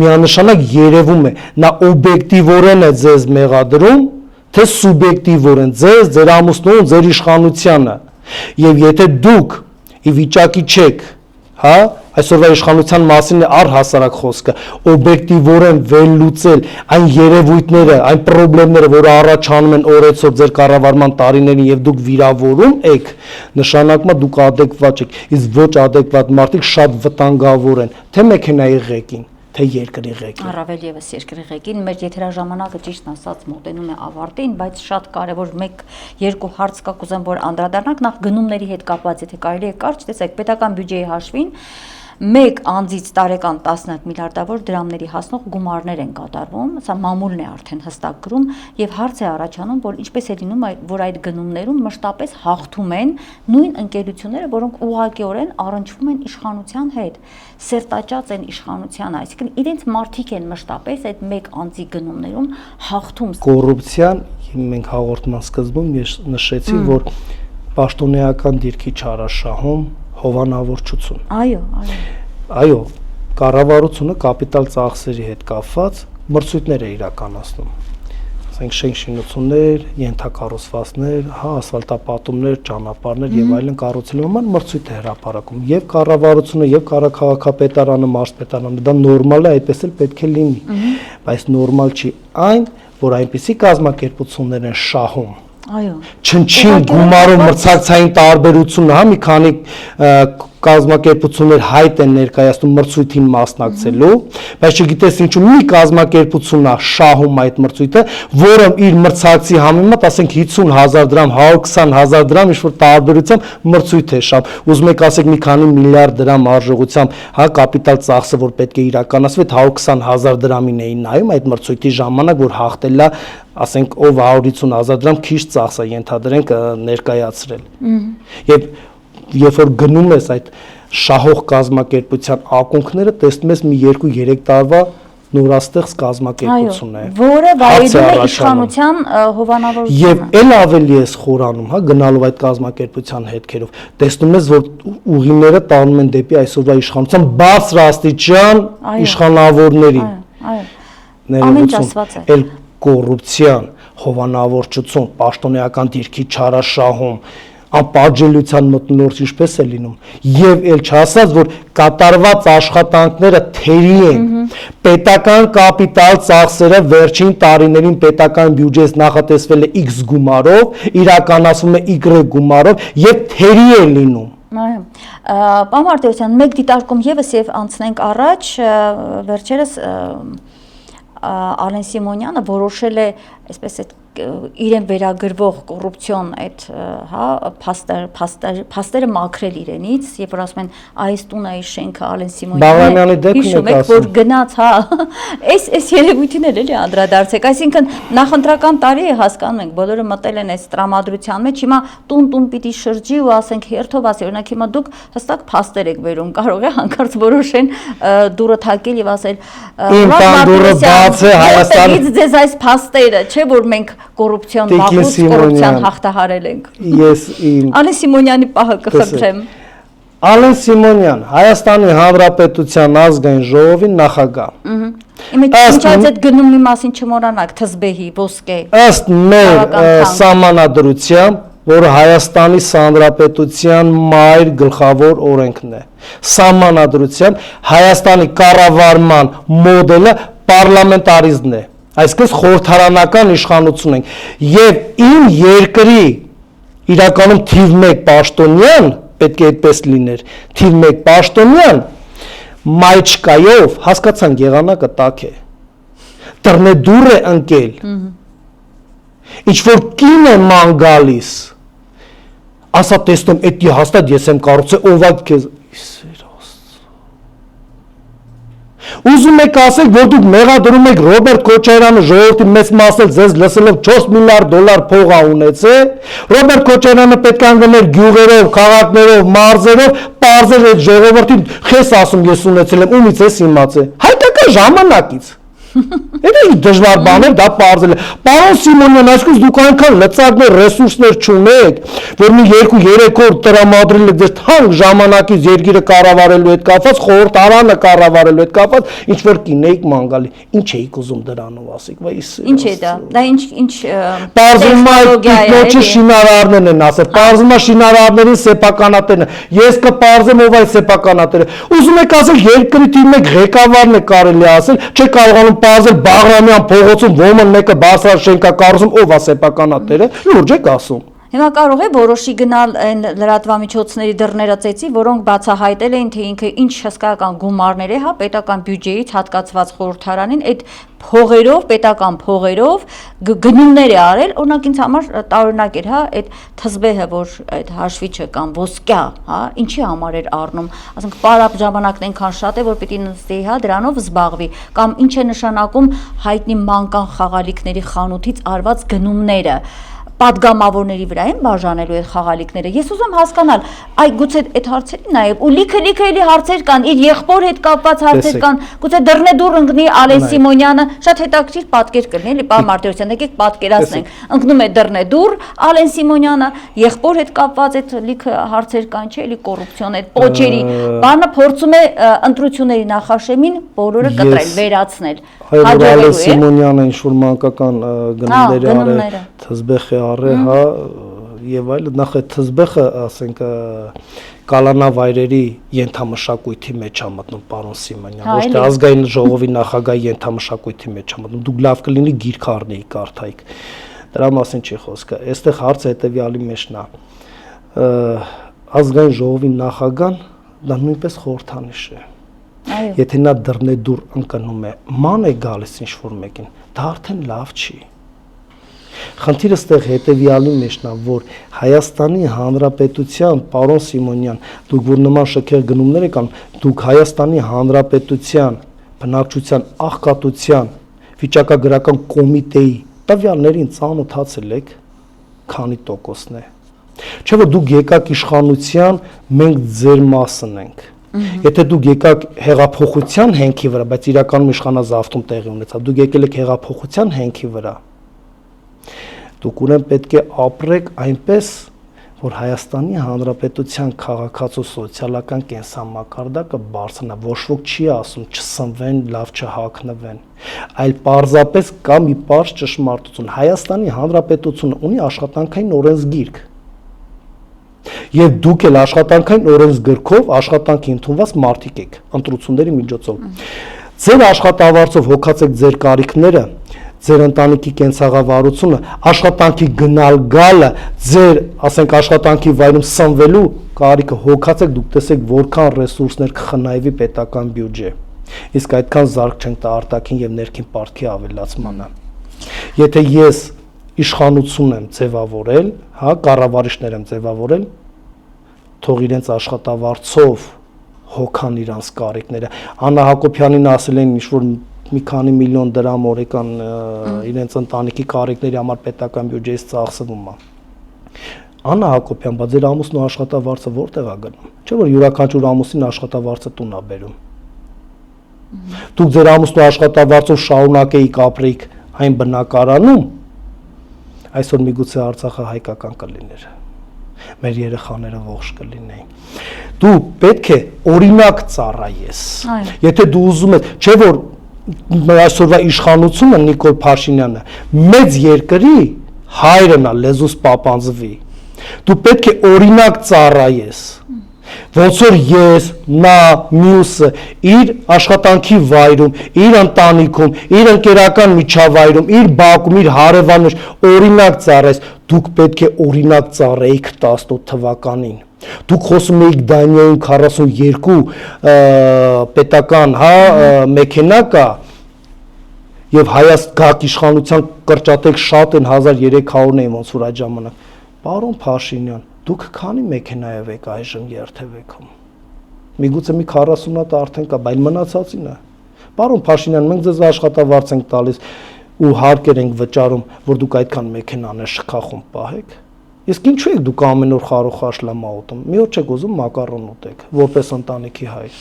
միանշանակ երևում է, նա օբյեկտիվորեն է ձեզ մեղադրում, թե սուբյեկտիվորեն ձեզ, ձեր ամուսնուն, ձեր իշխանությանը, եւ եթե դուք ի վիճակի չեք, հա, այսօրվա իշխանության մասին է առհասարակ խոսքը, օբյեկտիվորեն վերլուծել այն երևույթները, այն խնդիրները, որ առաջանում են օրեցօր ձեր կառավարման տարիներին եւ դուք վիրավորում եք, նշանակում է դուք adekvat եք, իսկ ոչ adekvat մարդիկ շատ վտանգավոր են, թե մեքենայի ղեկին, թե երկրի ղեկին։ Առավել եւս երկրի ղեկին, մեր եթերաժամանակը ճիշտ ասած մոտենում է ավարտին, բայց շատ կարևոր 1-2 հարց կա, կուզեմ որ անդրադառնանք, նախ գնումների հետ կապված, եթե կարելի է կարճ, տեսեք, պետական բյուջեի հաշվին մեկ անձից տարեկան 11 միլիարդավոր դրամների հասնող գումարներ են կատարվում, սա մամուլն է արդեն հստակ գրում եւ հարց է առաջանում, որ ինչպես է լինում, որ այդ գնումներում մշտապես հաղթում են նույն ընկերությունները, որոնք ուղղակիորեն առնչվում են իշխանության հետ, սերտաճած են իշխանությանը, այսինքն իրենց մարդիկ են մշտապես այդ մեկ անձի գնումներում հաղթում։ Կոռուպցիան, մենք հաղորդման սկզբում ես նշեցի, որ պաշտոնեական դիրքի չարաշահում հովանավորչություն։ Այո, կառավարությունը կապիտալ ծախսերի հետ կապված մրցույթներ է իրականացնում։ Ասենք շինություններ, ենթակառուցվածքներ, հա, ասֆալտապատումներ, ճանապարհներ եւ այլն կառուցելու համար մրցույթ է հրապարակում։ Եվ կառավարությունը, եւ քաղաքապետարանը, մարզպետարանը, դա նորմալ է, այդպես էլ պետք է լինի։ Բայց նորմալ չի այն, որ այնպիսի կազմակերպություններ են շահում, չնչին գումարով մրցակցային տարբերությունը, հա, մի քանի կազմակերպություններ հայտ են ներկայացնում մրցույթին մասնակցելու, բայց չգիտես ինչու մի կազմակերպությունն է շահում այդ մրցույթը, որը իր մրցակցի համեմատ, ասենք 50,000 դրամ, 120,000 դրամ ինչ-որ տարբերությամբ մրցույթ է շահում։ Ուզում եք ասեք մի քանի միլիարդ դրամ արժողությամբ, հա, կապիտալ ծախսը, որ պետք է իրականացվի, 120,000 դրամին էին նայում այդ մրցույթի ժամանակ, որ հաղթելա, ասենք ով 150,000 դրամ քիչ ծախս է ենթադրենք ներկայացրել։ Եվ երբ որ գնում ես այդ շահող կազմակերպության ակունքները, տեսնում ես մի 2-3 տարվա նորաստեղծ կազմակերպություն է, որը վայելում է առաջանում։ իշխանության հովանավորությունը։ Եվ էլ ավելի ես խորանում, հա, գնալով այդ կազմակերպության հետքերով, տեսնում ես, որ ուղիները տանում են դեպի այսօրվա իշխանության բարձրաստիճան իշխանավորներին։ Ամեն ինչ ասված է։ Էլ կոռուպցիան, հովանավորչություն, պաշտոնեական դիրքի չարաշահում, անպատժելիության մթնոլորտ ինչպես է լինում, եւ էլ չասած, որ կատարված աշխատանքները թերի են, պետական կապիտալ ծախսերը վերջին տարիներին պետական բյուջեից նախատեսվել է X գումարով, իրականացվում է Y գումարով եւ թերի է լինում։ Այո, պարոն Մարտիրոսյան, մեկ դիտարկում եւս եւ անցնենք առաջ, վերջերս Ալեն Սիմոնյանը որոշել է, այսպես է իրեն վերագրվող կոռուպցիոն այդ հա փաստերը մաքրել իրենից, երբ որ ասում են այս տունը այս շենքը Ալեն Բաղրամյանի դեպքն եք որ գնաց հա այս երևույթին էլի անդրադարձեք, այսինքն նախընտրական տարի է, հասկանում ենք, բոլորը մտել են այս տրամադրության մեջ, հիմա տուն պիտի շրջի ու ասենք հերթով ասի, օրինակ հիմա դուք հստակ փաստեր եք վերում, կարող է հանկարծ որոշեն դուրը թակել եւ ասել դուրը բաց է Հայաստանից ձեզ այս փաստերը, չէ՞ որ մենք կոռուպցիոն վաղուց կոռուպցիան հաղթահարել ենք։ Ես Ալեն Սիմոնյանի պահը կխնդրեմ։ Ալեն Սիմոնյան, Հայաստանի Հանրապետության ազգային ժողովի նախագահ։ Ինչ այդ գնումի մասին չմոռանաք, թզբեհի, ոսկե։ Ըստ մեր սահմանադրությամբ, որը Հայաստանի Հանրապետության մայր գլխավոր օրենքն է, սահմանադրությամբ Հայաստանի կառավարման մոդելը պարլամենտարիզմն է, այսինքն խորհրդարանական իշխանություն ենք, եւ իմ երկրի իրականում թիվ 1 պաշտոնյան, պետք է այդպես լիներ, թիվ 1 պաշտոնյան մայչկայով հասկացանք եղանակը տաք է, դռնե դուռ է ընկել, ինչ որ կին է ման գալիս, ասա տեսնում, էդի հաստատ ես եմ կառուցել, ով է քեզ Ուզում եք ասել, որ դուք մեղադրում եք Ռոբերտ Քոչարյանը ժողովրդի մեծ մասը ձեզ լսելով 4 միլիարդ դոլար փող ա ունեցել, Ռոբերտ Քոչարյանը պետք է անգներ գյուղերով, քաղաքներով, մարզերով, պարզել այդ ժողովրդին, խես ասում ես ունեցել եմ, ումից ես իմացել, հայկական ժամանակից։ Դա դժվար բան է, դա պարզել է։ Պարոն Սիմոնյան, այսպես դուք այնքան լծակներ, ռեսուրսներ չունեք, որ մի 2-3 օր տրամադրել եք ձեր թանկ ժամանակից երկիրը կառավարելու հետ կապված, խորհրդարանը կառավարելու հետ կապված, ինչ որ կինեիք մանգալի։ Ինչ էիք ուզում դրանով ասեք, վայ։ Ինչ է դա։ Դա ինչ տեխնոլոգիա է։ Պարզումա շինարարներն են ասել, պարզումա շինարարներին սեփականատերն են։ Ես կպարզեմ ով այդ սեփականատերը։ Ուզում եք ասել երկրի թիվ 1 ղեկավարն է կարելի ասել, չէ կարողանում Պարզել Բաղրամյան փողոցում ոմն մեկը բարձրաշենքա կառուցում, ով է սեփականատերը, լուրջ եք ասում։ Հիմա կարող է որոշի գնալ այն լրատվամիջոցների դռները ծեծի, որոնք բացահայտել էին, թե ինքը ինչ հսկայական գումարներ է, հա, պետական բյուջեից հատկացված խորհրդարանին, այդ փողերով, պետական փողերով գնումներ է արել, օրինակ ինձ համար տարօրինակ էր, հա, այդ թզբեհը, որ այդ հաշվիչը կամ ոսկյա, հա, ինչի համար էր առնում, ասենք պարապ ժամանակն այնքան շատ է, որ պիտի նստի, հա, դրանով զբաղվի, կամ ինչ է նշանակում հայտնի մանկան խաղալիքների խանութից արված գնումները, պատգամավորների վրա են բաժանելու այդ խաղալիքները։ Ես ուզում հասկանալ, այ գուցե այդ հարցերի նաև ու լիքը էլի հարցեր կան, իր եղբոր հետ կապված հարցեր կան, գուցե դռնե դուռ ընկնի Ալեն Սիմոնյանը, շատ հետաքրքիր պատկեր կլինի, էլի պարոն Մարտիրոսյան, եկեք պատկերացնենք, ընկնում է դռնե դուռ Ալեն Սիմոնյանը, եղբոր հետ կապված այդ լիքը հարցեր կան, չէ՞, էլի կոռուպցիոն այդ պոչերի, բանը փորձում է ընտրությունների նախաշեմին բոլորը կտրել, վերացնել։ Ալեն Սիմոնյանը ինչ-որ մանկական գնումներ է արել, թզբեխ է արել, հա, եւ այլն, նախ այդ թզբեխը, ասենք, կալանավայրերի ենթամշակույթի մեջ է մտնում պարոն Սիմոնյան, ոչ թե ազգային ժողովի նախագահի ենթամշակույթի մեջ է մտնում, դուք լավ կլինի գիրք առնեիք, կարդայիք, դրա մասին չի խոսքը, այստեղ հարցը հետեւյալի մեջն է, ազգային ժողովի նախագահան դա նույնպես խորհրդանիշ է։ Եթե նա դռնե դուռ ընկնում է, ման է գալիս ինչ-որ մեկին, դա արդեն լավ չի։ Խնդիրը ստեղ հետևյալի մեջն է, որ Հայաստանի Հանրապետության, պարոն Սիմոնյան, դուք որ նման շքեղ գնումներ եք անում, դուք Հայաստանի Հանրապետության բնակչության աղքատության վիճակագրական կոմիտեի տվյալներին ծանոթացել եք, քանի տոկոսն է։ Չէ՞ որ դուք եկաք իշխանության, մենք ձեր մասն ենք։ Եթե դուք եկաք հեղափոխության հենքի վրա, բայց իրականում իշխանազավթում տեղի ունեցավ, դուք եկել եք հեղափոխության հենքի վրա, դուք ուրեմն պետք է ապրեք այնպես, որ Հայաստանի Հանրապետության քաղաքացու սոցիալական կենսամակարդակը բարձրանա, ոչ ոք չի ասում չսնվեն, լավ չհագնվեն, այլ պարզապես կա մի պարզ ճշմարտություն. Հայաստանի Հանրապետությունը ունի աշխատանքային օրենսգիրք, եւ դուք էլ աշխատանքային օրենսգրքով աշխատանքի ընդունված մարդիկ եք, ընտրությունների միջոցով, ձեր աշխատավարձով հոգացեք ձեր կարիքները, ձեր ընտանիքի կենցաղավարությունը, աշխատանքի գնալ գալը, ձեր, ասենք, աշխատանքի վայրում սնվելու կարիքը հոգացեք, դուք տեսեք որքան ռեսուրսներ կխնայվի պետական բյուջե։ Իսկ այդքան զարկ չենք տա արտաքին եւ ներքին պարտքի ավելացմանը։ Եթե ես իշխանություն եմ ձևավորել, հա, կառավարիչներ եմ ձևավորել, թող իրենց աշխատավարձով հոգան իրանց կարիքները։ Աննա Հակոբյանին ասել են ինչ-որ մի քանի միլիոն դրամ օրական իրենց ընտանիքի կարիքների համար պետական բյուջեից ծախսվում է։ Աննա Հակոբյան, բայց ձեր ամուսնու աշխատավարձը որտեղ է գնում։ Չէ՞ որ յուրաքանչյուր ամուսին աշխատավարձը տուն է բերում։ Դուք ձեր ամուսնու աշխատավարձով շարունակեիք ապրեիք այն բնակարանում, այսօր միգուցե Արցախը հայկական կլիներ։ Մեր երեխաները ողջ կլինեին։ Դու պետք է օրինակ ծառայես։ Եթե դու ուզում ես, չէ՞ որ այսօրվա իշխանությունը Նիկոլ Փաշինյանը մեծ երկրի հայրն է, լեզուս պապանձվի։ Դու պետք է օրինակ ծառայես, ոնց որ ես, նա, մյուսը իր աշխատանքի վայրում, իր ընտանիքում, իր ընկերական միջավայրում, իր բակում, իր հարևաններ օրինակ ծառայես, դուք պետք է օրինակ ծառայեիք 18 թվականին։ Դուք խոսում եք Դանիայում 42 պետական, հա, մեքենա կա եւ Հայաստան իշխանության կրճատեք շատ են 1300-ն էին ոնց որ այդ ժամանակ։ Պարոն Փաշինյան, դուք քանի մեքենայով եք այժմ երթևեկում։ Միգուցե մի 40 հատ արդեն կա, բայց մնացածին է։ Պարոն Փաշինյան, մենք ձեզ աշխատավարձ ենք տալիս ու հարկեր ենք վճարում, որ դուք այդքան մեքենաներ շքախում պահեք։ Իսկ ինչու եք դուք ամեն օր խարոխաշլամա ուտում։ Մի օր չեք ուզում մակարոն ուտեք, որպես ընտանիքի հայր։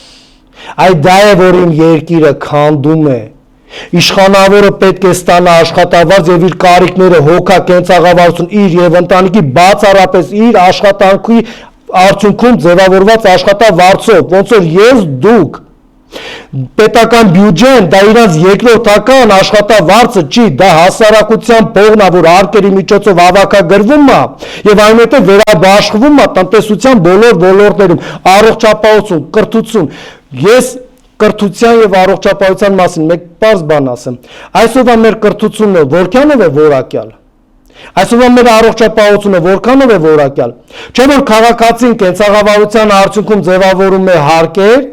Այդ դա է, որ իմ երկիրը քանդում է։ Իշխանավորը պետք է ստանա աշխատավարձ եւ իր կարիքները հոգա կենցաղավարություն իր եւ ընտանիքի բացառապես իր աշխատանքի արդյունքում ձևավորված աշխատավարձով, ոնց որ ես դուք պետական բյուջեն դա իրանց երկրորդական աշխատավարձը չի, դա հասարակության փողն է, որ արկերի միջոցով հավաքագրվում է եւ այնուհետեւ վերաբաշխվում է տնտեսության բոլոր ոլորտներում, առողջապահություն, կրթություն։ Ես կրթության եւ առողջապահության մասին մեկ պարզ բան ասեմ։ Այսօրվա մեր կրթությունը որքանով է որակյալ։ Այսօրվա մեր առողջապահությունը որքանով է որակյալ։ Չէ՞ որ քաղաքացին կենցաղավարության արդյունքում ձևավորում է հարկեր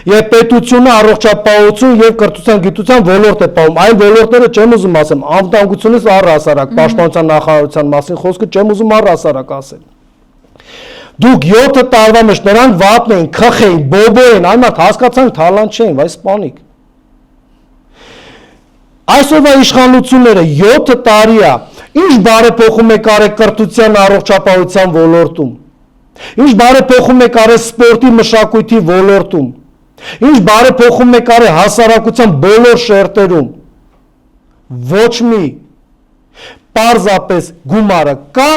եւ պետությունը առողջապահություն եւ կրթության գիտության ոլորտ է պահում։ Այն ոլորտները չեմ ուզում ասեմ, անվտանգությունից առհասարակ, պաշտպանության նախարարության մասին խոսքը չեմ ուզում առհասարակ ասել։ Դուք 7 տարվա մեջ նրանք վատն էին, քխ էին, բոբո էին, այն մարդ հասկացան թալանտ չէին, վայ սպանիկ։ Այսօրվա իշխանությունները 7 տարի է, ինչ բարեփոխում եք արել կրթության առողջապահության ոլորտում։ Ինչ բարեփոխում եք արել սպորտի մշակույթի ոլորտում։ Ինչ բարեփոխում եք արել հասարակության բոլոր շերտերում։ Ոչ մի պարզապես գումարը կա,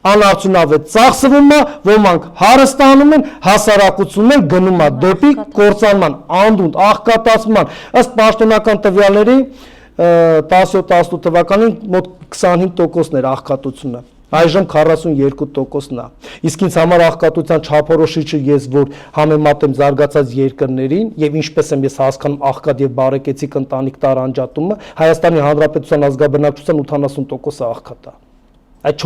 անարդյունավետ ծախսվում է, ոմանք հարստանում են, հասարակությունն գնում է դեպի կործանման, անդունդ, աղքատացման, ըստ պաշտոնական տվյալների 17-18 թվականին մոտ 25%-ն էր աղքատությունը, այժմ 42%-ն է, իսկ ինձ համար աղքատության չափորոշիչը ես որ համեմատեմ զարգացած երկրներին եւ ինչպես եմ ես հասկանում աղքատ եւ բարեկեցիկ ընտանիք տարանջատումը, Հայաստանի Հանրապետության ազգաբնակչության 80%-ը աղքատ է։ Այդ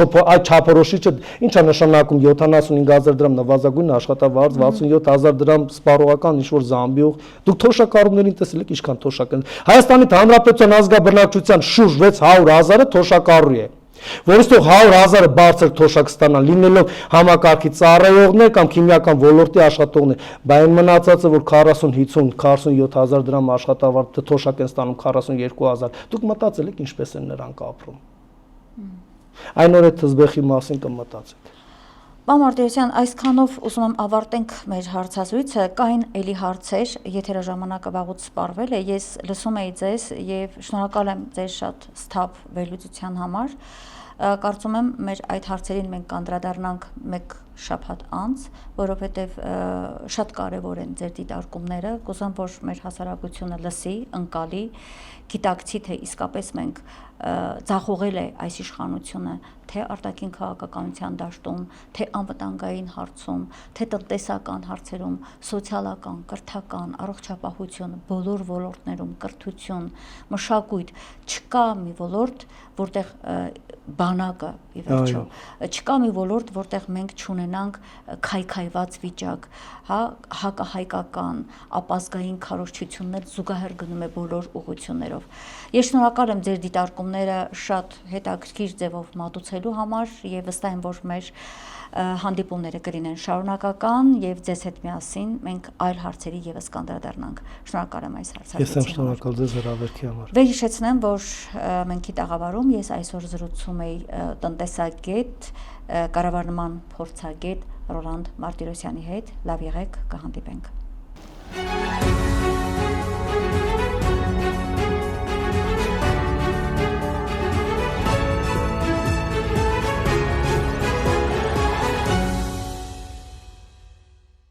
չափորոշիչը ի՞նչ է նշանակում 75000 դրամ նվազագույն աշխատավարձ, 67000 դրամ սպառողական ինչ-որ զամբյուղ։ Դուք թոշակառուներին տեսել եք ինչքան թոշակ են։ Հայաստանի Հանրապետության ազգաբնակչության շուրջ 600,000-ը թոշակառու է, որից թող 100,000-ը բարձր թոշակ ստանան, լինելով համակարգի ծառայողներ կամ քիմիական ոլորտի աշխատողներ, բայց այն մնացածը, որ 40-50, 47000 դրամ աշխատավարձ թոշակ են ստանում 42000, դուք մտածել եք ինչպես են նրանք ապրում։ Այն օր այդ թզբեխի մասին կմտածեք։ 100% Պարոն Մարտիրոսյան, այսքանով ուզում եմ ավարտենք մեր հարցազրույցը, կային էլի հարցեր, եթերաժամանակը վաղուց սպառվել է, ես լսում էի ձեզ եւ շնորհակալ եմ ձեր շատ սթափ վերլուծության համար, կարծում եմ մեր այդ հարցերին մենք կանդրադառնանք մեկ շաբաթ անց, որովհետեւ շատ կարեւոր են ձեր դիտարկումները, կուզեմ, որ մեր հասարակությունը լսի, ընկալի, գիտակցի, թե իսկապես մենք ձախողել է այս իշխանությունը, թե արտաքին քաղաքականության դաշտում, թե անվտանգային հարցում, թե տնտեսական հարցերում, սոցիալական, կրթական, առողջապահություն, բոլոր ոլորտներում, կրթություն, մշակույթ, չկա մի ոլորտ, որտեղ բանակը ի վերջո, չկա մի ոլորտ, որտեղ մենք չունենանք քայքայված վիճակ, հա, հակահայկական, ապազգային քարոզչություններ զուգահեռ գնում է բոլոր ուղղություններով։ Ես շնորհակալ եմ ձեր դիտարկումները շատ հետաքրքիր ձևով մատուցելու համար եւ վստահ եմ, որ մեր հանդիպումները կլինեն շարունակական եւ ձեզ հետ միասին մենք այլ հարցերի եւս կանդրադառնանք։ Շնորհակալ եմ այս հարցազրույցի համար։ Ես եմ շնորհակալ ձեզ հրավերքի համար։ Վերհիշեցնեմ, որ մենք տաղավարում ես այսօր զրուցում էի տնտեսագետ, կառավարման փորձագետ Ռոլանդ Մարտիրոսյանի հետ։ Լավ եղեք, կհանդիպենք։